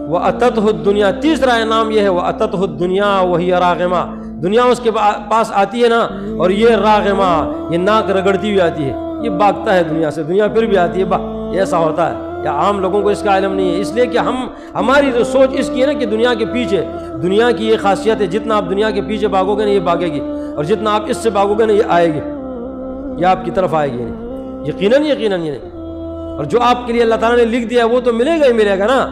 وَأَتَتْهُ الدُّنْيَا، تیسرا انعام یہ ہے وَأَتَتْهُ الدُّنْيَا وَهِيَ رَاغِمَةٌ، دنیا اس کے پاس آتی ہے نا اور یہ راغمہ، یہ ناک رگڑتی ہوئی آتی ہے، یہ بھاگتا ہے دنیا سے، دنیا پھر بھی آتی ہے، یہ ایسا ہوتا ہے، یا عام لوگوں کو اس کا علم نہیں ہے، اس لیے کہ ہماری جو سوچ اس کی ہے نا کہ دنیا کے پیچھے، دنیا کی یہ خاصیت ہے، جتنا آپ دنیا کے پیچھے بھاگو گے نا یہ بھاگے گی، اور جتنا آپ اس سے بھاگو گے نا یہ آئے گی، یہ آپ کی طرف آئے گی، یقیناً یقیناً یہ نہیں، اور جو آپ کے لیے اللہ تعالیٰ نے لکھ دیا وہ تو ملے گا ہی ملے گا نا۔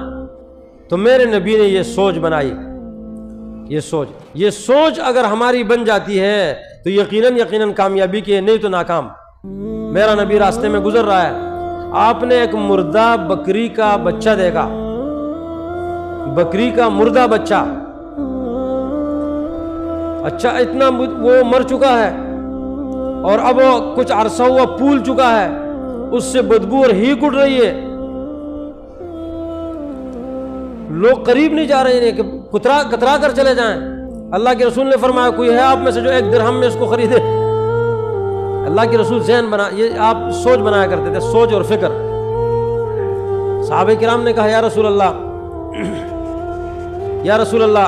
تو میرے نبی نے یہ سوچ بنائی، یہ سوچ اگر ہماری بن جاتی ہے تو یقیناً یقیناً کامیابی کی ہے، نہیں تو ناکام۔ میرا نبی راستے میں گزر رہا ہے، آپ نے ایک مردہ بکری کا بچہ دیکھا، بکری کا مردہ بچہ، اچھا اتنا وہ مر چکا ہے اور اب کچھ عرصہ ہوا پھول چکا ہے، اس سے بدبو اور ہیک اٹھ رہی ہے، لوگ قریب نہیں جا رہے ہیں کہ کترا کر چلے جائیں۔ اللہ کے رسول نے فرمایا کوئی ہے آپ میں سے جو 1 درہم میں اس کو خریدے؟ اللہ کے رسول ذہن بنا، یہ آپ سوچ بنایا کرتے تھے، سوچ اور فکر۔ صحابہ کرام نے کہا یا رسول اللہ، یا رسول اللہ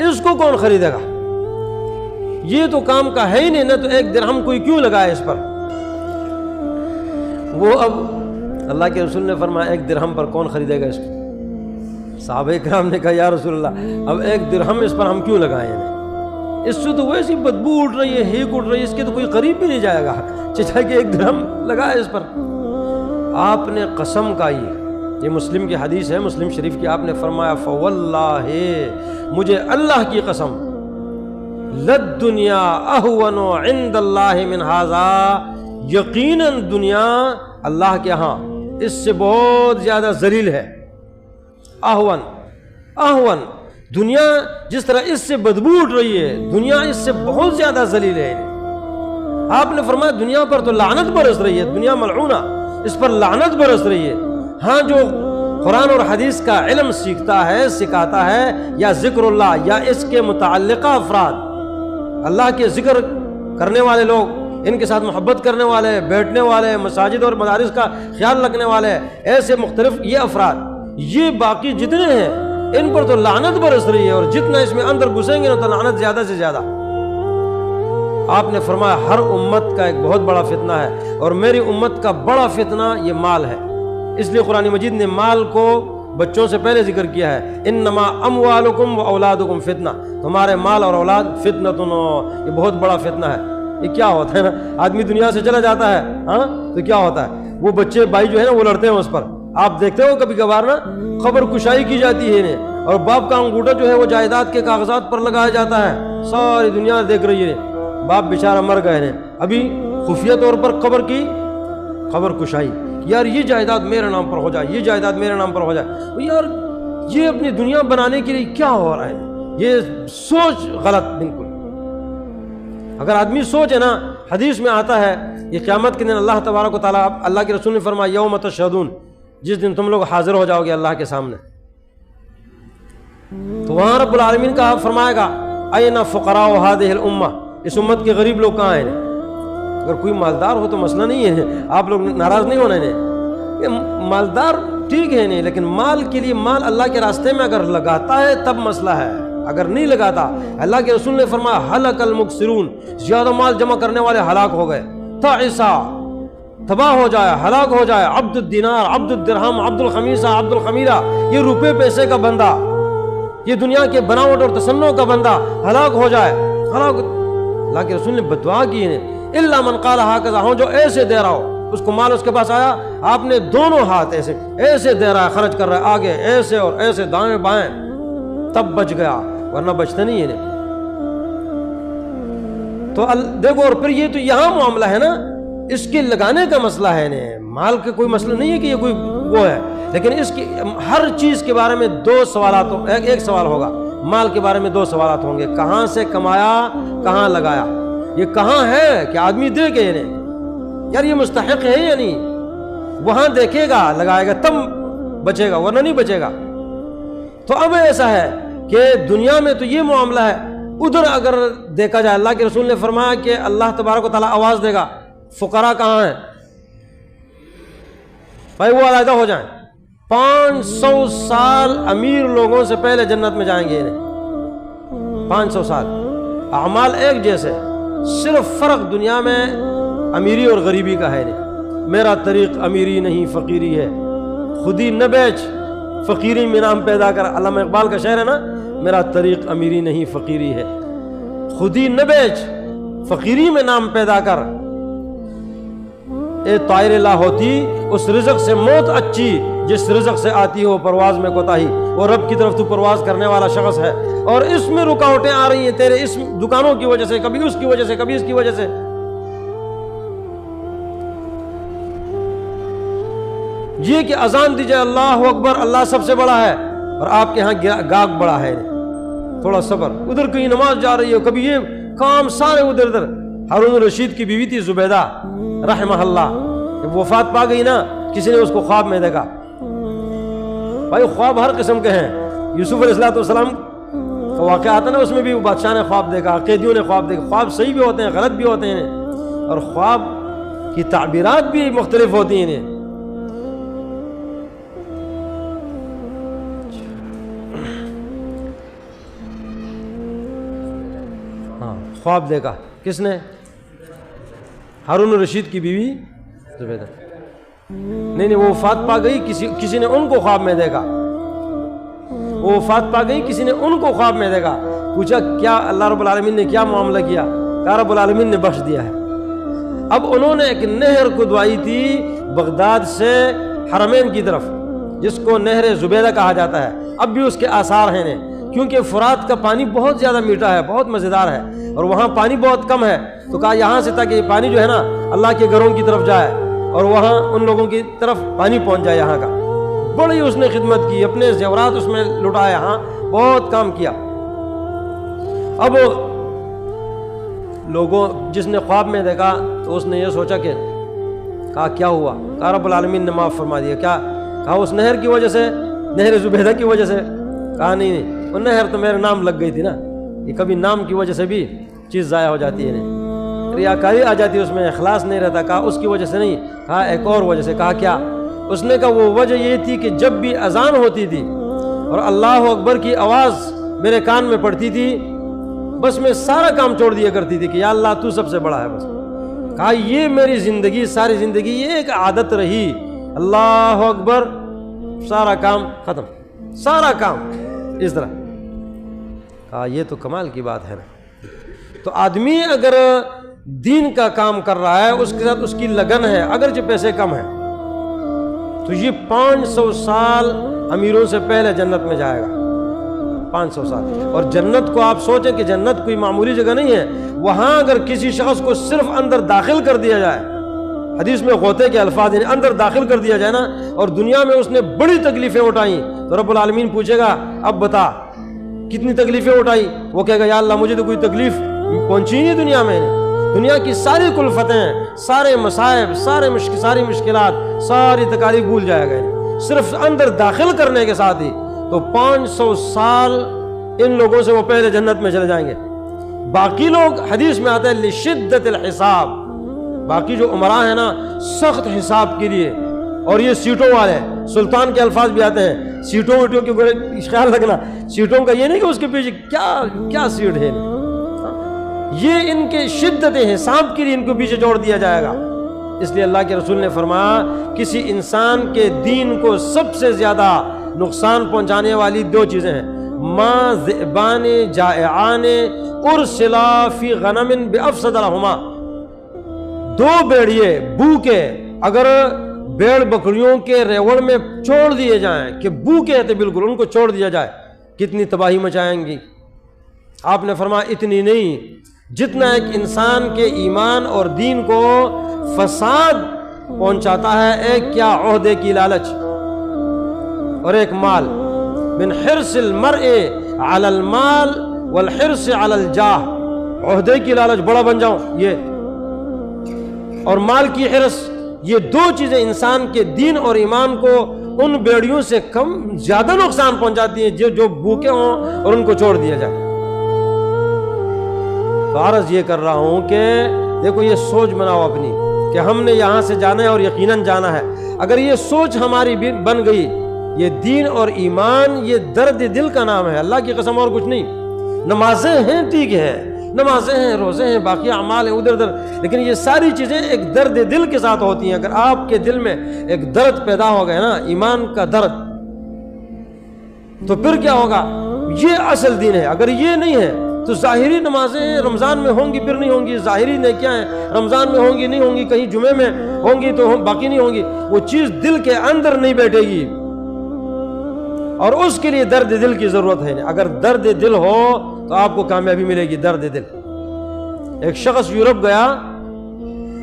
اس کو کون خریدے گا، یہ تو کام کا ہے ہی نہیں، نہ تو 1 درہم کوئی کیوں لگائے اس پر۔ وہ اب اللہ کے رسول نے فرمایا 1 درہم پر کون خریدے گا اس کو؟ صحابہ کرام نے کہا یا رسول اللہ اب 1 درہم اس پر ہم کیوں لگائیں، اس سے تو ویسی بدبو اٹھ رہی ہے، ہیک اٹھ رہی ہے، اس کے تو کوئی قریب بھی نہیں جائے گا، چچا کہ 1 درہم لگائے اس پر۔ آپ نے قسم کھائی، یہ مسلم کی حدیث ہے، مسلم شریف کی، آپ نے فرمایا فواللہ، مجھے اللہ کی قسم، للدنیا اہون عند اللہ من ھذا، یقیناً دنیا اللہ کے ہاں اس سے بہت زیادہ ذلیل ہے۔ اہون، دنیا جس طرح اس سے بدبو اٹھ رہی ہے، دنیا اس سے بہت زیادہ ذلیل ہے۔ آپ نے فرمایا دنیا پر تو لعنت برس رہی ہے، دنیا ملعونہ، اس پر لعنت برس رہی ہے۔ ہاں جو قرآن اور حدیث کا علم سیکھتا ہے، سکھاتا ہے، یا ذکر اللہ یا اس کے متعلقہ افراد، اللہ کے ذکر کرنے والے لوگ، ان کے ساتھ محبت کرنے والے، بیٹھنے والے، مساجد اور مدارس کا خیال رکھنے والے، ایسے مختلف یہ افراد، یہ باقی جتنے ہیں ان پر تو لعنت برس رہی ہے، اور جتنا اس میں اندر گھسیں گے نا تو لعنت زیادہ سے زیادہ۔ آپ نے فرمایا ہر امت کا ایک بہت بڑا فتنہ ہے، اور میری امت کا بڑا فتنہ یہ مال ہے، اس لیے قرآن مجید نے مال کو بچوں سے پہلے ذکر کیا ہے، انما اموالکم و اولادکم فتنہ، تمہارے مال اور اولاد فتنۃ، یہ بہت بڑا فتنہ ہے۔ یہ کیا ہوتا ہے نا، آدمی دنیا سے چلا جاتا ہے ہاں تو کیا ہوتا ہے، وہ بچے بھائی جو ہے نا وہ لڑتے ہیں اس پر، آپ دیکھتے ہو کبھی کبھار نا خبر کشائی کی جاتی ہے انہیں، اور باپ کا انگوٹھا جو ہے وہ جائیداد کے کاغذات پر لگایا جاتا ہے، ساری دنیا دیکھ رہی ہے، باپ بیچارہ مر گئے ہیں، ابھی خفیہ طور پر قبر کی خبر کشائی، یار یہ جائیداد میرے نام پر ہو جائے، یہ جائیداد میرے نام پر ہو جائے، یار یہ اپنی دنیا بنانے کے لیے کیا ہو رہا ہے، یہ سوچ غلط بالکل۔ اگر آدمی سوچے نا، حدیث میں آتا ہے یہ قیامت کے دن اللہ تبارک و تعالیٰ، اللہ کے رسول نے فرمایا یوم تشہدون، جس دن تم لوگ حاضر ہو جاؤ گے اللہ کے سامنے، تو وہاں رب العالمین کا فرمائے گا این فقراء هذه الامہ، اس امت کے غریب لوگ کہاں ہیں؟ اگر کوئی مالدار ہو تو مسئلہ نہیں ہے، آپ لوگ ناراض نہیں ہونے، یہ مالدار ٹھیک ہے نہیں، لیکن مال کے لیے، مال اللہ کے راستے میں اگر لگاتا ہے تب مسئلہ ہے، اگر نہیں لگاتا، اللہ کے رسول نے فرمایا ہلک المکثرون، زیادہ مال جمع کرنے والے ہلاک ہو گئے، تعسا، تباہ ہو جائے، ہلاک ہو جائے، عبد الدینار، عبد الدرہم، عبد الخمیسہ، عبد الخمیرہ، یہ روپے پیسے کا بندہ، یہ دنیا کے بناوٹ اور تصنع کا بندہ ہلاک ہو جائے، ہلاک۔ اللہ کے رسول نے بدعا کی ہے، الا من قال ہکذا، ہوں جو ایسے دے رہا ہو، اس کو مال اس کے پاس آیا، آپ نے دونوں ہاتھ ایسے دے رہا ہے، خرچ کر رہا ہے، آگے ایسے اور ایسے، دائیں بائیں، تب بچ گیا، ورنہ بچتے نہیں ہے تو دیکھو۔ اور پھر یہ تو یہاں معاملہ ہے نا، اس کے لگانے کا مسئلہ ہے نہیں، مال کا کوئی مسئلہ نہیں ہے کہ یہ کوئی وہ ہے، لیکن اس کی ہر چیز کے بارے میں دو سوالات، ایک سوال ہوگا، مال کے بارے میں دو سوالات ہوں گے، کہاں سے کمایا، کہاں لگایا، یہ کہاں ہے کہ آدمی دے کے انہیں، یار یہ مستحق ہے یا نہیں، وہاں دیکھے گا لگائے گا تب بچے گا، ورنہ نہیں بچے گا۔ تو اب ایسا ہے کہ دنیا میں تو یہ معاملہ ہے، ادھر اگر دیکھا جائے اللہ کے رسول نے فرمایا کہ اللہ تبارک و تعالیٰ آواز دے گا، فقراء کہاں ہیں بھائی وہ علیحدہ ہو جائیں، 500 سال امیر لوگوں سے پہلے جنت میں جائیں گے انہیں، 500 سال اعمال ایک جیسے، صرف فرق دنیا میں امیری اور غریبی کا ہے نہیں۔ میرا طریق امیری نہیں فقیری ہے، خودی نہ بیچ فقیری میں نام پیدا کر، علامہ اقبال کا شعر ہے نا، میرا طریق امیری نہیں فقیری ہے، خودی نہ بیچ فقیری میں نام پیدا کر، اے طائر لا ہوتی اس رزق سے موت اچھی جس رزق سے آتی ہو پرواز میں کوتاہی، اور رب کی طرف تو پرواز کرنے والا شخص ہے، اور اس میں رکاوٹیں آ رہی ہیں تیرے اس دکانوں کی وجہ سے، کبھی اس کی وجہ سے، کبھی اس کی وجہ سے۔ یہ کہ اذان دیجئے اللہ اکبر، اللہ سب سے بڑا ہے، اور آپ کے ہاں گاہک بڑا ہے، تھوڑا صبر، ادھر کہیں نماز جا رہی ہو، کبھی یہ کام سارے ادھر ادھر۔ ہارون رشید کی بیوی تھی زبیدہ رحمہ اللہ، جب وفات پا گئی نا، کسی نے اس کو خواب میں دیکھا، بھائی خواب ہر قسم کے ہیں، یوسف علیہ السلام کا واقعہ آتا نا، اس میں بھی بادشاہ نے خواب دیکھا، قیدیوں نے خواب دیکھا، خواب صحیح بھی ہوتے ہیں غلط بھی ہوتے ہیں، اور خواب کی تعبیرات بھی مختلف ہوتی ہیں۔ خواب دیکھا کس نے؟ ہارون رشید کی بیوی زبیدہ، نہیں وہ وفات پا گئی، کسی نے ان کو خواب میں دیکھا، وہ وفات پا گئی، کسی نے ان کو خواب میں دیکھا، پوچھا کیا اللہ رب العالمین نے کیا معاملہ کیا؟ کہا رب العالمین نے بخش دیا ہے۔ اب انہوں نے ایک نہر کھدوائی تھی بغداد سے حرمین کی طرف، جس کو نہر زبیدہ کہا جاتا ہے، اب بھی اس کے آثار ہیں، کیونکہ فرات کا پانی بہت زیادہ میٹھا ہے، بہت مزیدار ہے، اور وہاں پانی بہت کم ہے، تو کہا یہاں سے تاکہ یہ پانی جو ہے نا اللہ کے گھروں کی طرف جائے اور وہاں ان لوگوں کی طرف پانی پہنچ جائے یہاں کا۔ بڑی اس نے خدمت کی، اپنے زیورات اس میں لٹائے، ہاں بہت کام کیا۔ اب لوگوں جس نے خواب میں دیکھا تو اس نے یہ سوچا کہ کہا کیا ہوا؟ کہا رب العالمین نے معاف فرما دیا۔ کیا؟ کہا اس نہر کی وجہ سے، نہر زبیدہ کی وجہ سے؟ کہا نہیں، وہ نہر تو میرے نام لگ گئی تھی نا، یہ کبھی نام کی وجہ سے بھی چیز ضائع ہو جاتی ہے، ریاکاری آ جاتی ہے اس میں، اخلاص نہیں رہتا۔ کہا اس کی وجہ سے نہیں، کہا ایک اور وجہ سے۔ کہا کیا؟ اس نے کہا وہ وجہ یہ تھی کہ جب بھی اذان ہوتی تھی اور اللہ اکبر کی آواز میرے کان میں پڑتی تھی، بس میں سارا کام چھوڑ دیا کرتی تھی کہ یا اللہ تو سب سے بڑا ہے بس۔ کہا یہ میری زندگی، ساری زندگی یہ ایک عادت رہی، اللہ اکبر، سارا کام ختم، سارا کام اس طرح۔ کہا یہ تو کمال کی بات ہے نا۔ تو آدمی اگر دین کا کام کر رہا ہے، اس کے ساتھ اس کی لگن ہے، اگرچہ پیسے کم ہیں، تو یہ 500 سال امیروں سے پہلے جنت میں جائے گا، 500 سال۔ اور جنت کو آپ سوچیں کہ جنت کوئی معمولی جگہ نہیں ہے، وہاں اگر کسی شخص کو صرف اندر داخل کر دیا جائے، حدیث میں غوطے کے الفاظ ہیں، اندر داخل کر دیا جائے نا، اور دنیا میں اس نے بڑی تکلیفیں اٹھائیں، تو رب العالمین پوچھے گا اب بتا کتنی تکلیفیں اٹھائی؟ وہ کہے گا یا اللہ مجھے تو کوئی تکلیف پہنچی نہیں دنیا میں، دنیا کی ساری کلفتیں، سارے مصائب، ساری مشکلات، ساری تکالیف بھول جائے گا، صرف اندر داخل کرنے کے ساتھ ہی۔ تو 500 سال ان لوگوں سے وہ پہلے جنت میں چلے جائیں گے۔ باقی لوگ حدیث میں آتا ہے لشدت الحساب، باقی جو امراء ہیں نا سخت حساب کے لیے، اور یہ سیٹوں والے، سلطان کے الفاظ بھی آتے ہیں، سیٹوں ویٹوں کے خیال رکھنا، سیٹوں کا یہ نہیں کہ اس کے پیچھے کیا سیٹ ہے، یہ ان کے شدت حساب کے لیے ان کو پیچھے چھوڑ دیا جائے گا۔ اس لیے اللہ کے رسول نے فرمایا کسی انسان کے دین کو سب سے زیادہ نقصان پہنچانے والی دو چیزیں ہیں، ما ذئبان جائعان ارسلا فی غنم بافسد لہما، دو بھیڑیے بھوکے اگر بیڑ بکریوں کے ریوڑ میں چھوڑ دیے جائیں، کہ بھوکے تھے بالکل، ان کو چھوڑ دیا جائے، کتنی تباہی مچائیں گی۔ آپ نے فرمایا اتنی نہیں، جتنا ایک انسان کے ایمان اور دین کو فساد پہنچاتا ہے، ایک کیا عہدے کی لالچ اور ایک مال، من حرص المرء علی المال والحرص علی الجاہ، عہدے کی لالچ، بڑا بن جاؤں یہ، اور مال کی حرص، یہ دو چیزیں انسان کے دین اور ایمان کو ان بیڑیوں سے کم زیادہ نقصان پہنچاتی ہیں جو بھوکے ہوں اور ان کو چھوڑ دیا جائے۔ تو عرض یہ کر رہا ہوں کہ دیکھو یہ سوچ بناؤ اپنی کہ ہم نے یہاں سے جانا ہے اور یقیناً جانا ہے۔ اگر یہ سوچ ہماری بن گئی، یہ دین اور ایمان یہ درد دل کا نام ہے، اللہ کی قسم اور کچھ نہیں۔ نمازیں ہیں، ٹھیک ہے، نمازیں ہیں، روزے ہیں، باقی اعمال ہیں ادھر ادھر، لیکن یہ ساری چیزیں ایک درد دل کے ساتھ ہوتی ہیں۔ اگر آپ کے دل میں ایک درد پیدا ہو گیا نا، ایمان کا درد، تو پھر کیا ہوگا؟ یہ اصل دین ہے۔ اگر یہ نہیں ہے تو ظاہری نمازیں رمضان میں ہوں گی پھر نہیں ہوں گی، ظاہری نیکیاں ہیں رمضان میں ہوں گی نہیں ہوں گی، کہیں جمعے میں ہوں گی تو باقی نہیں ہوں گی، وہ چیز دل کے اندر نہیں بیٹھے گی، اور اس کے لیے درد دل کی ضرورت ہے۔ اگر درد دل ہو تو آپ کو کامیابی ملے گی۔ درد دل، ایک شخص یورپ گیا،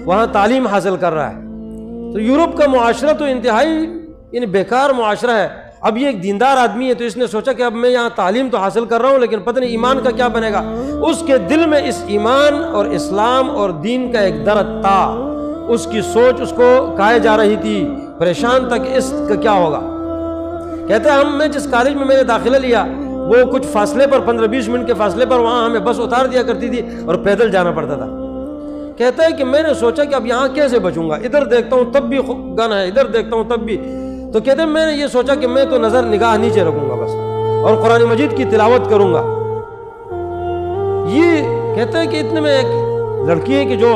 وہاں تعلیم حاصل کر رہا ہے، تو یورپ کا معاشرہ تو انتہائی بیکار معاشرہ ہے۔ اب یہ ایک دیندار آدمی ہے تو اس نے سوچا کہ اب میں یہاں تعلیم تو حاصل کر رہا ہوں لیکن پتہ نہیں ایمان کا کیا بنے گا۔ اس کے دل میں اس ایمان اور اسلام اور دین کا ایک درد تھا، اس کی سوچ اس کو کھائے جا رہی تھی، پریشان تک اس کا کیا ہوگا۔ کہتے ہیں میں جس کالج میں میں نے داخلہ لیا وہ کچھ فاصلے پر 15-20 منٹ کے فاصلے پر وہاں ہمیں بس اتار دیا کرتی تھی اور پیدل جانا پڑتا تھا۔ کہتا ہے کہ میں نے سوچا کہ اب یہاں کیسے بچوں گا، ادھر دیکھتا ہوں تب بھی گن ہے، ادھر دیکھتا ہوں تب بھی، تو کہتے ہیں میں نے یہ سوچا کہ میں تو نظر نگاہ نیچے رکھوں گا بس اور قرآن مجید کی تلاوت کروں گا۔ یہ کہتے ہیں کہ اتنے میں ایک لڑکی ہے کہ جو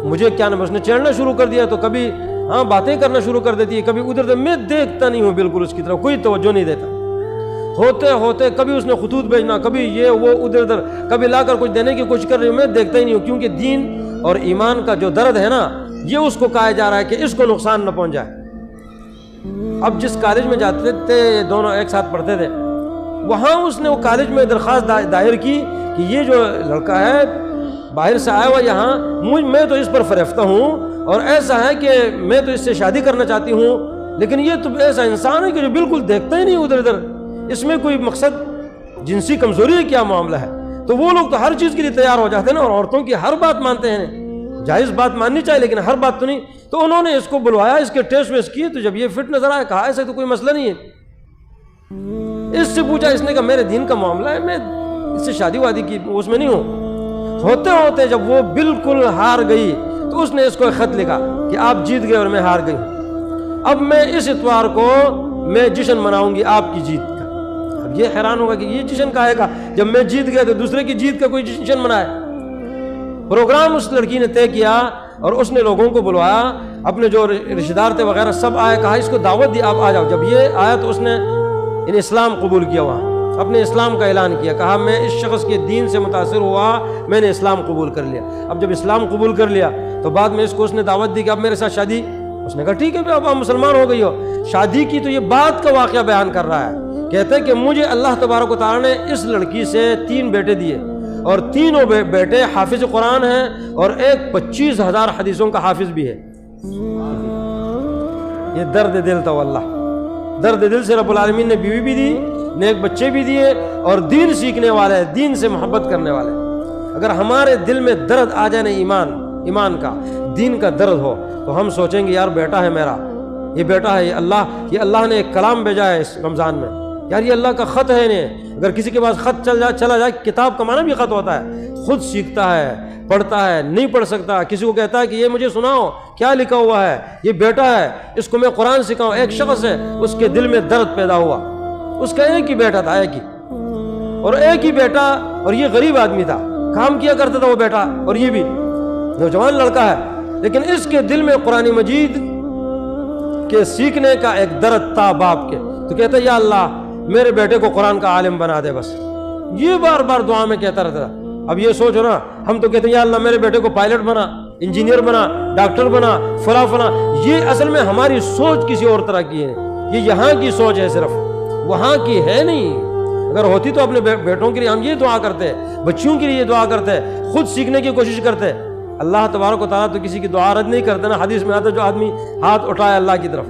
مجھے کیا نام اس نے چھیڑنا شروع کر دیا، تو کبھی باتیں کرنا شروع کر دیتی ہے، کبھی ادھر میں دیکھتا نہیں ہوں بالکل اس کی طرف، کوئی توجہ نہیں دیتا۔ ہوتے ہوتے کبھی اس نے خطوط بھیجنا، کبھی یہ وہ ادھر ادھر، کبھی لا کر کچھ دینے کی کوشش کر رہی ہوں، میں دیکھتا ہی نہیں ہوں، کیونکہ دین اور ایمان کا جو درد ہے نا یہ اس کو کہا جا رہا ہے کہ اس کو نقصان نہ پہنچ جائے۔ اب جس کالج میں جاتے تھے دونوں ایک ساتھ پڑھتے تھے، وہاں اس نے وہ کالج میں درخواست دائر کی کہ یہ جو لڑکا ہے باہر سے آیا ہوا یہاں، میں تو اس پر فریفتہ ہوں اور ایسا ہے کہ میں تو اس سے شادی کرنا چاہتی ہوں، لیکن یہ تو ایسا انسان ہے کہ جو بالکل دیکھتا ہی نہیں ادھر ادھر، اس میں کوئی مقصد جنسی کمزوری ہے کیا معاملہ ہے؟ تو وہ لوگ تو ہر چیز کے لیے تیار ہو جاتے ہیں نا، اور عورتوں کی ہر بات مانتے ہیں، جائز بات ماننی چاہیے لیکن ہر بات تو نہیں۔ تو انہوں نے اس کو بلوایا، اس کے ٹیسٹ ویسٹ کیے، تو جب یہ فٹ نظر آیا کہا ایسا تو کوئی مسئلہ نہیں ہے۔ اس سے پوچھا، اس نے کہا میرے دین کا معاملہ ہے، میں اس سے شادی وادی کی اس میں نہیں ہوں۔ ہوتے ہوتے جب وہ بالکل ہار گئی تو اس نے اس کو ایک خط لکھا کہ آپ جیت گئے اور میں ہار گئی، اب میں اس اتوار کو میں جشن مناؤں گی آپ کی جیت کا۔ اب یہ حیران ہوگا کہ یہ جشن کا ہے گا، جب میں جیت گیا تو دوسرے کی جیت کا کوئی جشن منائے۔ پروگرام اس لڑکی نے طے کیا اور اس نے لوگوں کو بلوایا، اپنے جو رشتہ دار تھے وغیرہ سب آئے، کہا اس کو دعوت دی آپ آ جاؤ۔ جب یہ آیا تو اس نے اسلام قبول کیا، وہاں اپنے اسلام کا اعلان کیا، کہا میں اس شخص کے دین سے متاثر ہوا، میں نے اسلام قبول کر لیا۔ اب جب اسلام قبول کر لیا تو بعد میں اس نے دعوت دی کہ اب میرے ساتھ شادی، اس نے کہا ٹھیک ہے اب آپ مسلمان ہو گئی ہو، شادی کی۔ تو یہ بات کا واقعہ بیان کر رہا ہے، کہتے ہیں کہ مجھے اللہ تبارک و تعالیٰ نے اس لڑکی سے 3 بیٹے دیے، اور تینوں بیٹے حافظ قرآن ہیں اور ایک 25,000 حدیثوں کا حافظ بھی ہے۔ یہ درد دل تھا واللہ، درد دل سے رب العالمین نے بیوی بھی دی، نیک بچے بھی دیے، اور دین سیکھنے والے، دین سے محبت کرنے والے۔ اگر ہمارے دل میں درد آ جائے نا، ایمان کا، دین کا درد ہو، تو ہم سوچیں گے یار بیٹا ہے میرا، یہ بیٹا ہے، یہ اللہ نے ایک کلام بھیجا ہے اس رمضان میں، یار یہ اللہ کا خط ہے انہیں۔ اگر کسی کے پاس خط چلا جائے، کتاب کا معنی بھی خط ہوتا ہے، خود سیکھتا ہے، پڑھتا ہے، نہیں پڑھ سکتا، کسی کو کہتا ہے کہ یہ مجھے سناؤ کیا لکھا ہوا ہے، یہ بیٹا ہے اس کو میں قرآن سکھاؤں۔ ایک شخص ہے اس کے دل میں درد پیدا ہوا، اس کا ایک ہی بیٹا تھا، ایک ہی، اور ایک ہی بیٹا، اور یہ غریب آدمی تھا، کام کیا کرتا تھا وہ بیٹا، اور یہ بھی نوجوان لڑکا ہے، لیکن اس کے دل میں قرآن مجید کے سیکھنے کا ایک درد تھا باپ کے۔ تو کہتا ہے یا اللہ میرے بیٹے کو قرآن کا عالم بنا دے، بس یہ بار بار دعا میں کہتا رہتا تھا۔ اب یہ سوچو نا، ہم تو کہتے ہیں یا اللہ میرے بیٹے کو پائلٹ بنا، انجینئر بنا، ڈاکٹر بنا، فلاں۔ یہ اصل میں ہماری سوچ کسی اور طرح کی ہے، یہ یہاں کی سوچ ہے، صرف وہاں کی ہے نہیں۔ اگر ہوتی تو اپنے بیٹوں کے لیے ہم یہ دعا کرتے، بچیوں کے لیے یہ دعا کرتے، خود سیکھنے کی کوشش کرتے۔ اللہ تبارک و تعالیٰ تو کسی کی دعا رد نہیں کرتے نا، حدیث میں آتا ہے جو آدمی ہاتھ اٹھائے اللہ کی طرف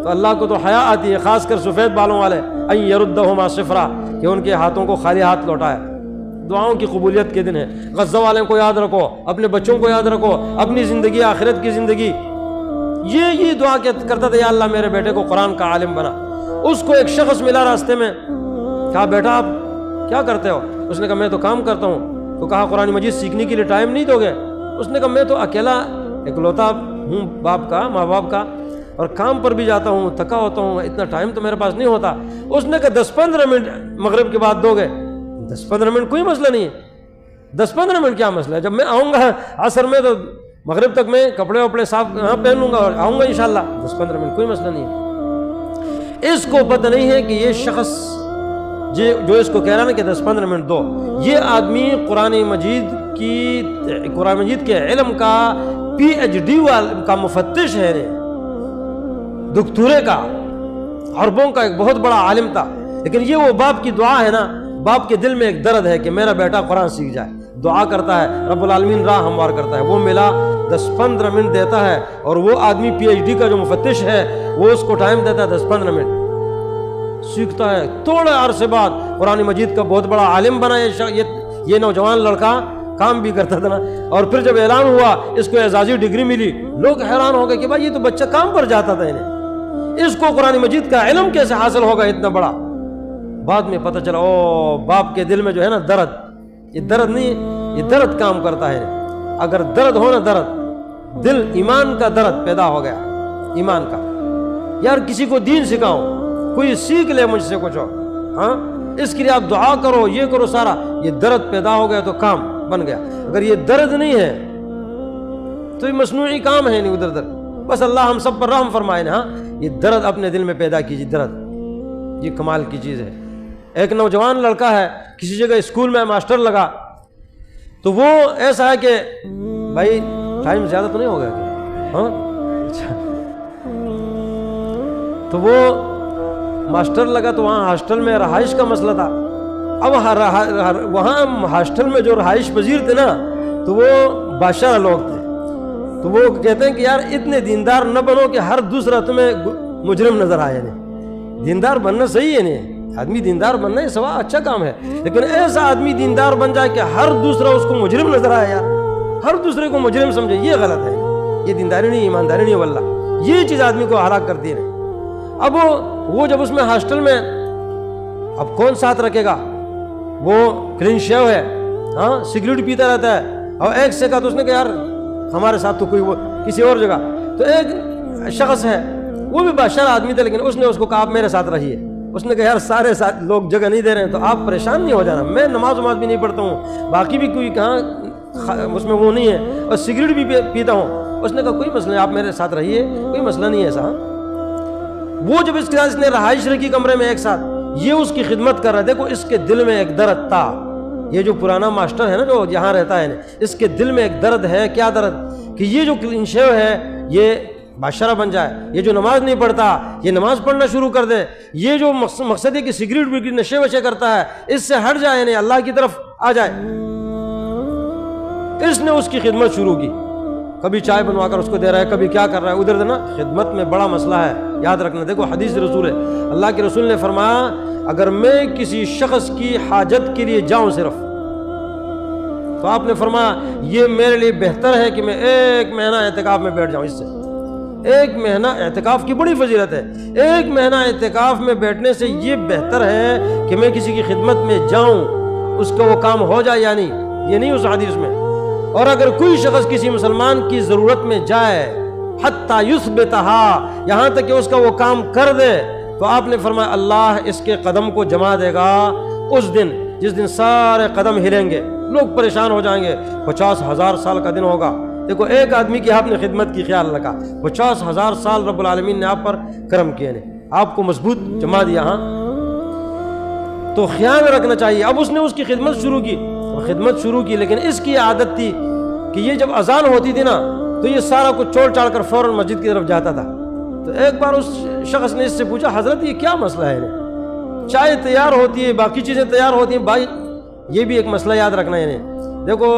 تو اللہ کو تو حیا آتی ہے، خاص کر سفید بالوں والے، ان یردہما صفرا، کہ ان کے ہاتھوں کو خالی ہاتھ لوٹائے۔ دعاؤں کی قبولیت کے دن ہے۔ غزہ والوں کو یاد رکھو، اپنے بچوں کو یاد رکھو، اپنی زندگی آخرت کی زندگی۔ یہ دعا کرتا تھا، یا اللہ میرے بیٹے کو قرآن کا عالم بنا۔ اس کو ایک شخص ملا راستے میں، کہا بیٹا آپ کیا کرتے ہو؟ اس نے کہا میں تو کام کرتا ہوں۔ تو کہا قرآن مجید سیکھنے کے لیے ٹائم نہیں دو گے؟ اس نے کہا میں تو اکیلا اکلوتا ہوں ماں باپ کا، اور کام پر بھی جاتا ہوں، تھکا ہوتا ہوں، اتنا ٹائم تو میرے پاس نہیں ہوتا۔ اس نے کہا 10-15 منٹ مغرب کے بعد دو گے؟ 10-15 منٹ کوئی مسئلہ نہیں ہے، 10-15 منٹ کیا مسئلہ ہے؟ جب میں آؤں گا عصر میں تو مغرب تک میں کپڑے وپڑے صاف پہن لوں گا اور آؤں گا انشاءاللہ، 10-15 منٹ کوئی مسئلہ نہیں ہے۔ اس کو پتہ نہیں ہے کہ یہ شخص جو اس کو کہہ رہا ہے نا کہ 10-15 منٹ دو، یہ آدمی قرآن مجید کے علم کا PhD کا مفتش ہے، دکتورے کا، عربوں کا ایک بہت بڑا عالم تھا، لیکن یہ وہ باپ کی دعا ہے نا، باپ کے دل میں ایک درد ہے کہ میرا بیٹا قرآن سیکھ جائے، دعا کرتا ہے، رب العالمین راہ ہموار کرتا ہے۔ وہ ملا 10-15 منٹ دیتا ہے، اور وہ آدمی PhD کا جو مفتش ہے وہ اس کو ٹائم دیتا ہے 10-15 منٹ، سیکھتا ہے۔ تھوڑے عرصے بعد قرآن مجید کا بہت بڑا عالم بنا یہ نوجوان لڑکا، کام بھی کرتا تھا نا۔ اور پھر جب اعلان ہوا اس کو اعزازی ڈگری ملی، لوگ حیران ہو گئے کہ بھائی یہ تو بچہ کام پر جاتا تھا، اس کو قرآن مجید کا علم کیسے حاصل ہوگا اتنا بڑا؟ بعد میں پتہ چلا او باپ کے دل میں جو ہے نا درد، یہ درد نہیں، یہ درد کام کرتا ہے۔ اگر درد ہو نا، درد دل ایمان کا درد پیدا ہو گیا، ایمان کا، یار کسی کو دین سکھاؤں، کوئی سیکھ لے مجھ سے کچھ، ہاں اس کے لیے آپ دعا کرو، یہ کرو، سارا یہ درد پیدا ہو گیا تو کام بن گیا۔ اگر یہ درد نہیں ہے تو یہ مصنوعی کام ہے نہیں ادھر ادھر، بس اللہ ہم سب پر رحم فرمائے نا۔ ہاں یہ درد اپنے دل میں پیدا کیجیے، درد یہ کمال کی چیز ہے۔ ایک نوجوان لڑکا ہے، کسی جگہ اسکول میں ماسٹر لگا، تو وہ ایسا ہے کہ بھائی ٹائم زیادہ تو نہیں ہو گیا، ہاں اچھا، تو وہ ماسٹر لگا تو وہاں ہاسٹل میں رہائش کا مسئلہ تھا۔ اب وہاں ہاسٹل میں جو رہائش پذیر تھے نا تو وہ بادشاہ لوگ تھے، تو وہ کہتے ہیں کہ یار اتنے دیندار نہ بنو کہ ہر دوسرا تمہیں مجرم نظر آئے۔ نہیں، دیندار بننا صحیح ہے، نہیں آدمی دیندار بننا ہے سوا اچھا کام ہے، لیکن ایسا آدمی دیندار بن جائے کہ ہر دوسرا اس کو مجرم نظر آئے، یار ہر دوسرے کو مجرم سمجھے، یہ غلط ہے، یہ دینداری نہیں، ایمانداری نہیں، واللہ یہ چیز آدمی کو ہلاک کرتی ہے۔ اب وہ جب اس میں ہاسٹل میں، اب کون ساتھ رکھے گا؟ وہ کلین شیو ہے، ہاں سگریٹ پیتا رہتا ہے، اور ایک سے کہا تو اس نے کہا یار ہمارے ساتھ تو کوئی وہ کسی اور جگہ، تو ایک شخص ہے وہ بھی بادشاہ آدمی تھا، لیکن اس نے اس کو کہا آپ میرے ساتھ رہیے۔ اس نے کہا یار سارے ساتھ لوگ جگہ نہیں دے رہے ہیں تو آپ پریشان نہیں ہو جانا، میں نماز بھی نہیں پڑھتا ہوں، باقی بھی کوئی کہاں اس میں وہ نہیں ہے، اور سگریٹ بھی پیتا ہوں۔ اس نے کہا کوئی مسئلہ نہیں، آپ میرے ساتھ رہیے، کوئی مسئلہ نہیں ہے ایسا۔ وہ جب اس کے ساتھ اس نے رہائش رکھی کمرے میں ایک ساتھ، یہ اس کی خدمت کر رہا ہے۔ دیکھو اس کے دل میں ایک درد تھا، یہ جو پرانا ماسٹر ہے نا جو یہاں رہتا ہے، اس کے دل میں ایک درد ہے۔ کیا درد؟ کہ یہ جو کلین شیو ہے یہ بادشاہ بن جائے، یہ جو نماز نہیں پڑھتا یہ نماز پڑھنا شروع کر دے، یہ جو مقصد ہے کہ سگریٹ وگریٹ نشے وشے کرتا ہے اس سے ہٹ جائے، یعنی اللہ کی طرف آ جائے۔ اس نے اس کی خدمت شروع کی، کبھی چائے بنوا کر اس کو دے رہا ہے، کبھی کیا کر رہا ہے ادھر دینا۔ خدمت میں بڑا مسئلہ ہے، یاد رکھنا۔ دیکھو حدیث رسول ہے، اللہ کے رسول نے فرمایا اگر میں کسی شخص کی حاجت کے لیے جاؤں صرف، تو آپ نے فرمایا یہ میرے لیے بہتر ہے کہ میں 1 مہینہ اعتکاف میں بیٹھ جاؤں۔ اس سے 1 مہینہ اعتکاف کی بڑی فضیلت ہے، 1 مہینہ اعتکاف میں بیٹھنے سے یہ بہتر ہے کہ میں کسی کی خدمت میں جاؤں، اس کا وہ کام ہو جائے یا نہیں، یہ نہیں اس حدیث میں۔ اور اگر کوئی شخص کسی مسلمان کی ضرورت میں جائے حتی یثبتہا، یہاں تک کہ اس کا وہ کام کر دے، تو آپ نے فرمایا اللہ اس کے قدم کو جما دے گا اس دن جس دن سارے قدم ہلیں گے، لوگ پریشان ہو جائیں گے۔ 50,000 سال کا دن ہوگا۔ دیکھو ایک آدمی کی آپ نے خدمت کی خیال رکھا، 50,000 سال رب العالمین نے آپ پر کرم کیے نے، آپ کو مضبوط جما دیا۔ ہاں تو خیال رکھنا چاہیے۔ اب اس نے اس کی خدمت شروع کی، لیکن اس کی عادت تھی کہ یہ جب اذان ہوتی تھی نا تو یہ سارا کچھ چھوڑ چھاڑ کر فوراً مسجد کی طرف جاتا تھا۔ تو ایک بار اس شخص نے اس سے پوچھا حضرت یہ کیا مسئلہ ہے؟ چائے تیار ہوتی ہے، باقی چیزیں تیار ہوتی ہیں بھائی، یہ بھی ایک مسئلہ یاد رکھنا ہے۔ دیکھو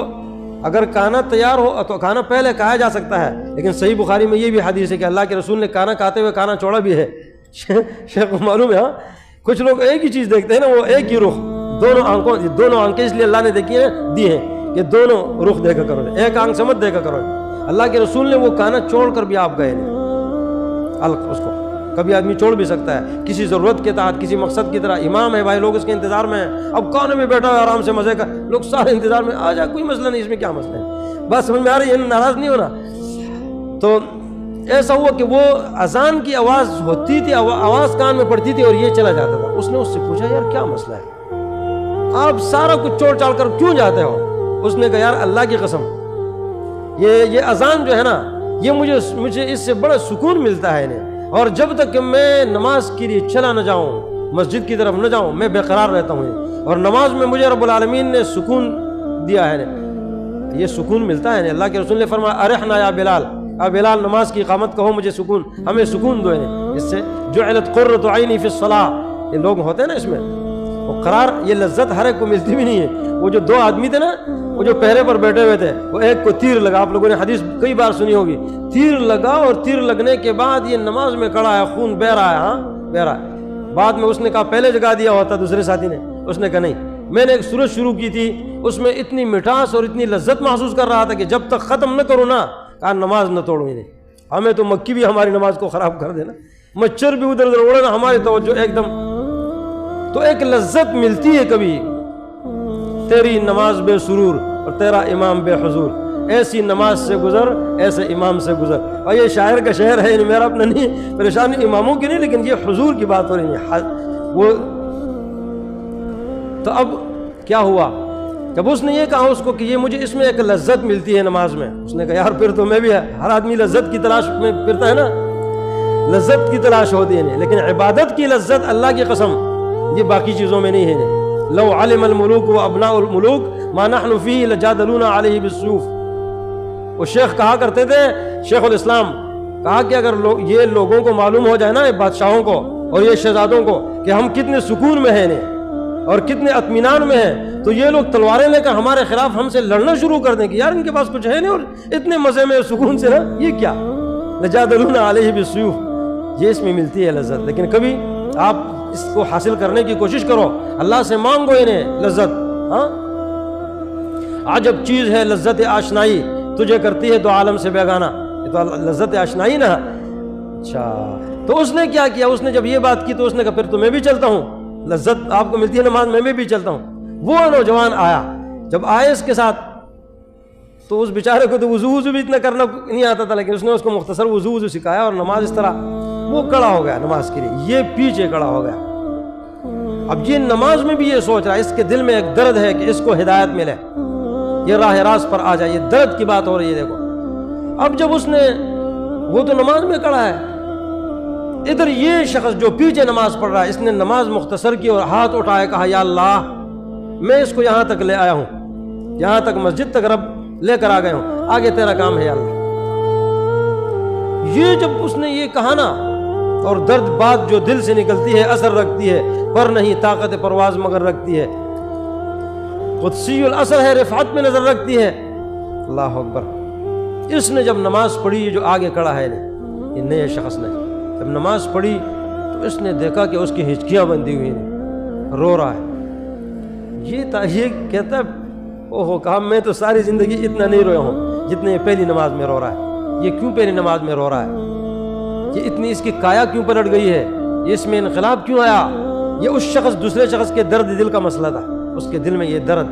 اگر کھانا تیار ہو تو کھانا پہلے کھایا جا سکتا ہے، لیکن صحیح بخاری میں یہ بھی حدیث ہے کہ اللہ کے رسول نے کھانا کھاتے ہوئے کھانا چھوڑا بھی ہے۔ شیخ کو معلوم ہے، ہاں کچھ لوگ ایک ہی چیز دیکھتے ہیں نا، وہ ایک ہی رخ، دونوں آنکھیں اس لیے اللہ نے دی ہیں کہ دونوں رخ دیکھا کرو، ایک آنکھ سے مت دیکھا کرو۔ اللہ کے رسول نے وہ کھانا چھوڑ کر بھی آپ گئے نہیں، اس کو کبھی آدمی چھوڑ بھی سکتا ہے کسی ضرورت کے تحت، کسی مقصد کی طرح۔ امام ہے بھائی، لوگ اس کے انتظار میں ہیں، اب کھانے میں بیٹھا ہے آرام سے مزے کا، لوگ سارے انتظار میں، آ جا کوئی مسئلہ نہیں، اس میں کیا مسئلہ ہے، بس سمجھ میں آ رہی ہے، ناراض نہیں ہونا۔ تو ایسا ہوا کہ وہ اذان کی آواز ہوتی تھی، آواز کان میں پڑتی تھی اور یہ چلا جاتا تھا۔ اس نے اس سے پوچھا یار کیا مسئلہ ہے، آپ سارا کچھ چھوڑ چھاڑ کر کیوں جاتے ہو؟ اس نے کہا یار اللہ کی قسم، یہ اذان جو ہے نا، یہ مجھے اس سے بڑا سکون ملتا ہے انہیں، اور جب تک کہ میں نماز کے لیے چلا نہ جاؤں، مسجد کی طرف نہ جاؤں، میں بے قرار رہتا ہوں، اور نماز میں مجھے رب العالمین نے سکون دیا ہے، یہ سکون ملتا ہے۔ اللہ کے رسول نے فرمایا ارحنا یا بلال، اے بلال نماز کی اقامت کہو، مجھے سکون، ہمیں سکون دو، اس سے جعلت قرۃ عینی فی الصلاۃ، یہ لوگ ہوتے ہیں نا اس میں وہ قرار، یہ لذت ہر ایک کو ملتی بھی نہیں ہے۔ وہ جو 2 آدمی تھے نا، وہ جو پہرے پر بیٹھے ہوئے تھے، وہ ایک کو تیر لگا، آپ لوگوں نے حدیث کئی بار سنی ہوگی، تیر لگا اور تیر لگنے کے بعد یہ نماز میں کھڑا ہے، خون بہ رہا ہے، ہاں بہ رہا ہے۔ بعد میں اس نے کہا پہلے جگا دیا ہوتا دوسرے ساتھی نے، اس نے کہا نہیں، میں نے ایک سورت شروع کی تھی، اس میں اتنی مٹھاس اور اتنی لذت محسوس کر رہا تھا کہ جب تک ختم نہ کروں نا، کہا نماز نہ توڑوں انہیں، ہمیں تو مکی بھی ہماری نماز کو خراب کر دینا، مچھر بھی ادھر ادھر اڑے نا، ہماری توجہ ایک دم۔ تو ایک لذت ملتی ہے کبھی، تیری نماز بے سرور اور تیرا امام بے حضور، ایسی نماز سے گزر، ایسے امام سے گزر۔ اور یہ شاعر کا شعر ہے، میرا اپنا نہیں، پریشانی اماموں کی نہیں، لیکن یہ حضور کی بات ہو رہی ہے۔ وہ تو اب کیا ہوا جب اس نے یہ کہا اس کو کہ یہ مجھے اس میں ایک لذت ملتی ہے نماز میں، اس نے کہا یار پھر تو میں بھی، ہر آدمی لذت کی تلاش میں پھرتا ہے نا، لذت کی تلاش ہوتی ہے، لیکن عبادت کی لذت اللہ کی قسم یہ باقی چیزوں میں نہیں ہے۔ لو علم الملوک و ابناء الملوک ما نحن فیہ لجادلونا علیہ بالسیوف، وہ شیخ کہا کرتے تھے، شیخ الاسلام کہا کہ اگر یہ لوگوں کو معلوم ہو جائے نا، بادشاہوں کو اور یہ شہزادوں کو، کہ ہم کتنے سکون میں ہیں اور کتنے اطمینان میں ہیں، تو یہ لوگ تلواریں لے کر ہمارے خلاف ہم سے لڑنا شروع کر دیں کہ یار ان کے پاس کچھ ہے نہیں اور اتنے مزے میں سکون سے نا، یہ کیا، لجادلونا علیہ بالسیوف، یہ اس میں ملتی ہے لذت۔ لیکن کبھی آپ اس کو حاصل کرنے کی کوشش کرو، اللہ سے مانگو انہیں لذت۔ ہاں عجب چیز ہے لذت آشنائی، تجھے کرتی ہے دو عالم سے بیگانہ، یہ تو لذت آشنائی نا۔ اچھا تو اس نے کیا کیا، اس نے جب یہ بات کی تو اس نے کہا پھر تو میں بھی چلتا ہوں، لذت آپ کو ملتی ہے نماز میں بھی چلتا ہوں۔ وہ نوجوان آیا، جب آئے اس کے ساتھ تو اس بیچارے کو تو وضو بھی اتنا کرنا نہیں آتا تھا، لیکن اس نے اس کو مختصر وضو سکھایا اور نماز اس طرح، وہ کھڑا ہو گیا نماز کے لیے، یہ پیچھے کھڑا ہو گیا۔ اب یہ نماز میں بھی یہ سوچ رہا ہے، اس کے دل میں ایک درد ہے کہ اس کو ہدایت ملے، یہ راہ راست پر آ جائے، یہ درد کی بات ہو رہی ہے۔ دیکھو اب جب اس نے، وہ تو نماز میں کھڑا ہے، ادھر یہ شخص جو پیچھے نماز پڑھ رہا ہے، اس نے نماز مختصر کی اور ہاتھ اٹھائے، کہا یا اللہ میں اس کو یہاں تک لے آیا ہوں، یہاں تک مسجد تک رب لے کر آ گئے ہوں، آگے تیرا کام ہے یا اللہ۔ یہ جب اس نے یہ کہا نا، اور درد بات جو دل سے نکلتی ہے اثر رکھتی ہے، پر نہیں طاقت پرواز مگر رکھتی ہے، قدسی الاثر ہے، رفعت میں نظر رکھتی ہے۔ اللہ اکبر۔ اس نے جب نماز پڑھی، یہ جو آگے کھڑا ہے یہ نئے شخص نے جب نماز پڑھی تو اس نے دیکھا کہ اس کی ہچکیاں بندھی ہوئی ہیں، رو رہا ہے۔ یہ کہتا ہے اوہو، کہا میں تو ساری زندگی اتنا نہیں رویا ہوں جتنے یہ پہلی نماز میں رو رہا ہے۔ یہ کیوں پہلی نماز میں رو رہا ہے؟ یہ اتنی اس کی کایا کیوں پلٹ گئی ہے؟ یہ اس میں انقلاب کیوں آیا؟ یہ اس شخص دوسرے شخص کے درد دل کا مسئلہ تھا، اس کے دل میں یہ درد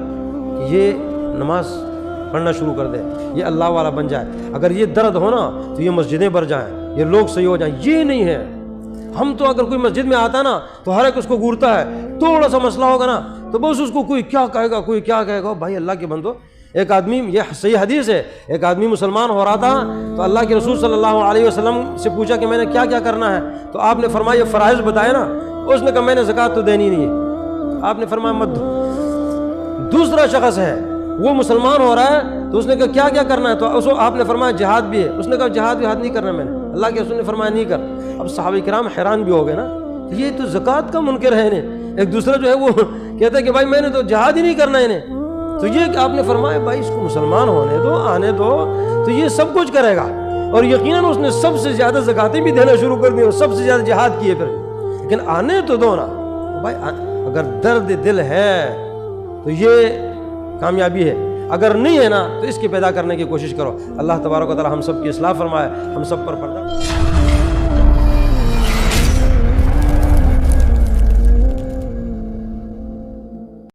کہ یہ نماز پڑھنا شروع کر دے، یہ اللہ والا بن جائے۔ اگر یہ درد ہو نا تو یہ مسجدیں بھر جائیں، یہ لوگ صحیح ہو جائیں۔ یہ نہیں ہے، ہم تو اگر کوئی مسجد میں آتا نا تو ہر ایک اس کو گورتا ہے، تھوڑا سا مسئلہ ہوگا نا تو بس اس کو کوئی کیا کہے گا، کوئی کیا کہے گا۔ بھائی اللہ کے بندو، ایک آدمی، یہ صحیح حدیث ہے، ایک آدمی مسلمان ہو رہا تھا تو اللہ کے رسول صلی اللہ علیہ وسلم سے پوچھا کہ میں نے کیا کیا کرنا ہے، تو آپ نے فرمایا یہ فرائض بتائے نا، اس نے کہا میں نے زکوٰۃ تو دینی نہیں ہے، آپ نے فرمایا مت دو۔ دوسرا شخص ہے وہ مسلمان ہو رہا ہے تو اس نے کہا کیا کیا کرنا ہے، تو آپ نے فرمایا جہاد بھی ہے، اس نے کہا جہاد نہیں کرنا میں نے، اللہ کے رسول نے فرمایا نہیں کر۔ اب صحابہ کرام حیران بھی ہو گئے نا، یہ تو زکوٰۃ کا منکر ہے، ایک دوسرا جو ہے وہ کہتا ہے کہ بھائی میں نے تو جہاد ہی نہیں کرنا انہیں. تو یہ کہ آپ نے فرمایا بھائی اس کو مسلمان ہونے دو, آنے دو, تو یہ سب کچھ کرے گا. اور یقیناً اس نے سب سے زیادہ زکاتیں بھی دینا شروع کر دی اور سب سے زیادہ جہاد کیے پھر, لیکن آنے تو دو نا بھائی. اگر درد دل ہے تو یہ کامیابی ہے, اگر نہیں ہے نا تو اس کی پیدا کرنے کی کوشش کرو. اللہ تبارک و تعالی ہم سب کی اصلاح فرمائے, ہم سب پر پردہ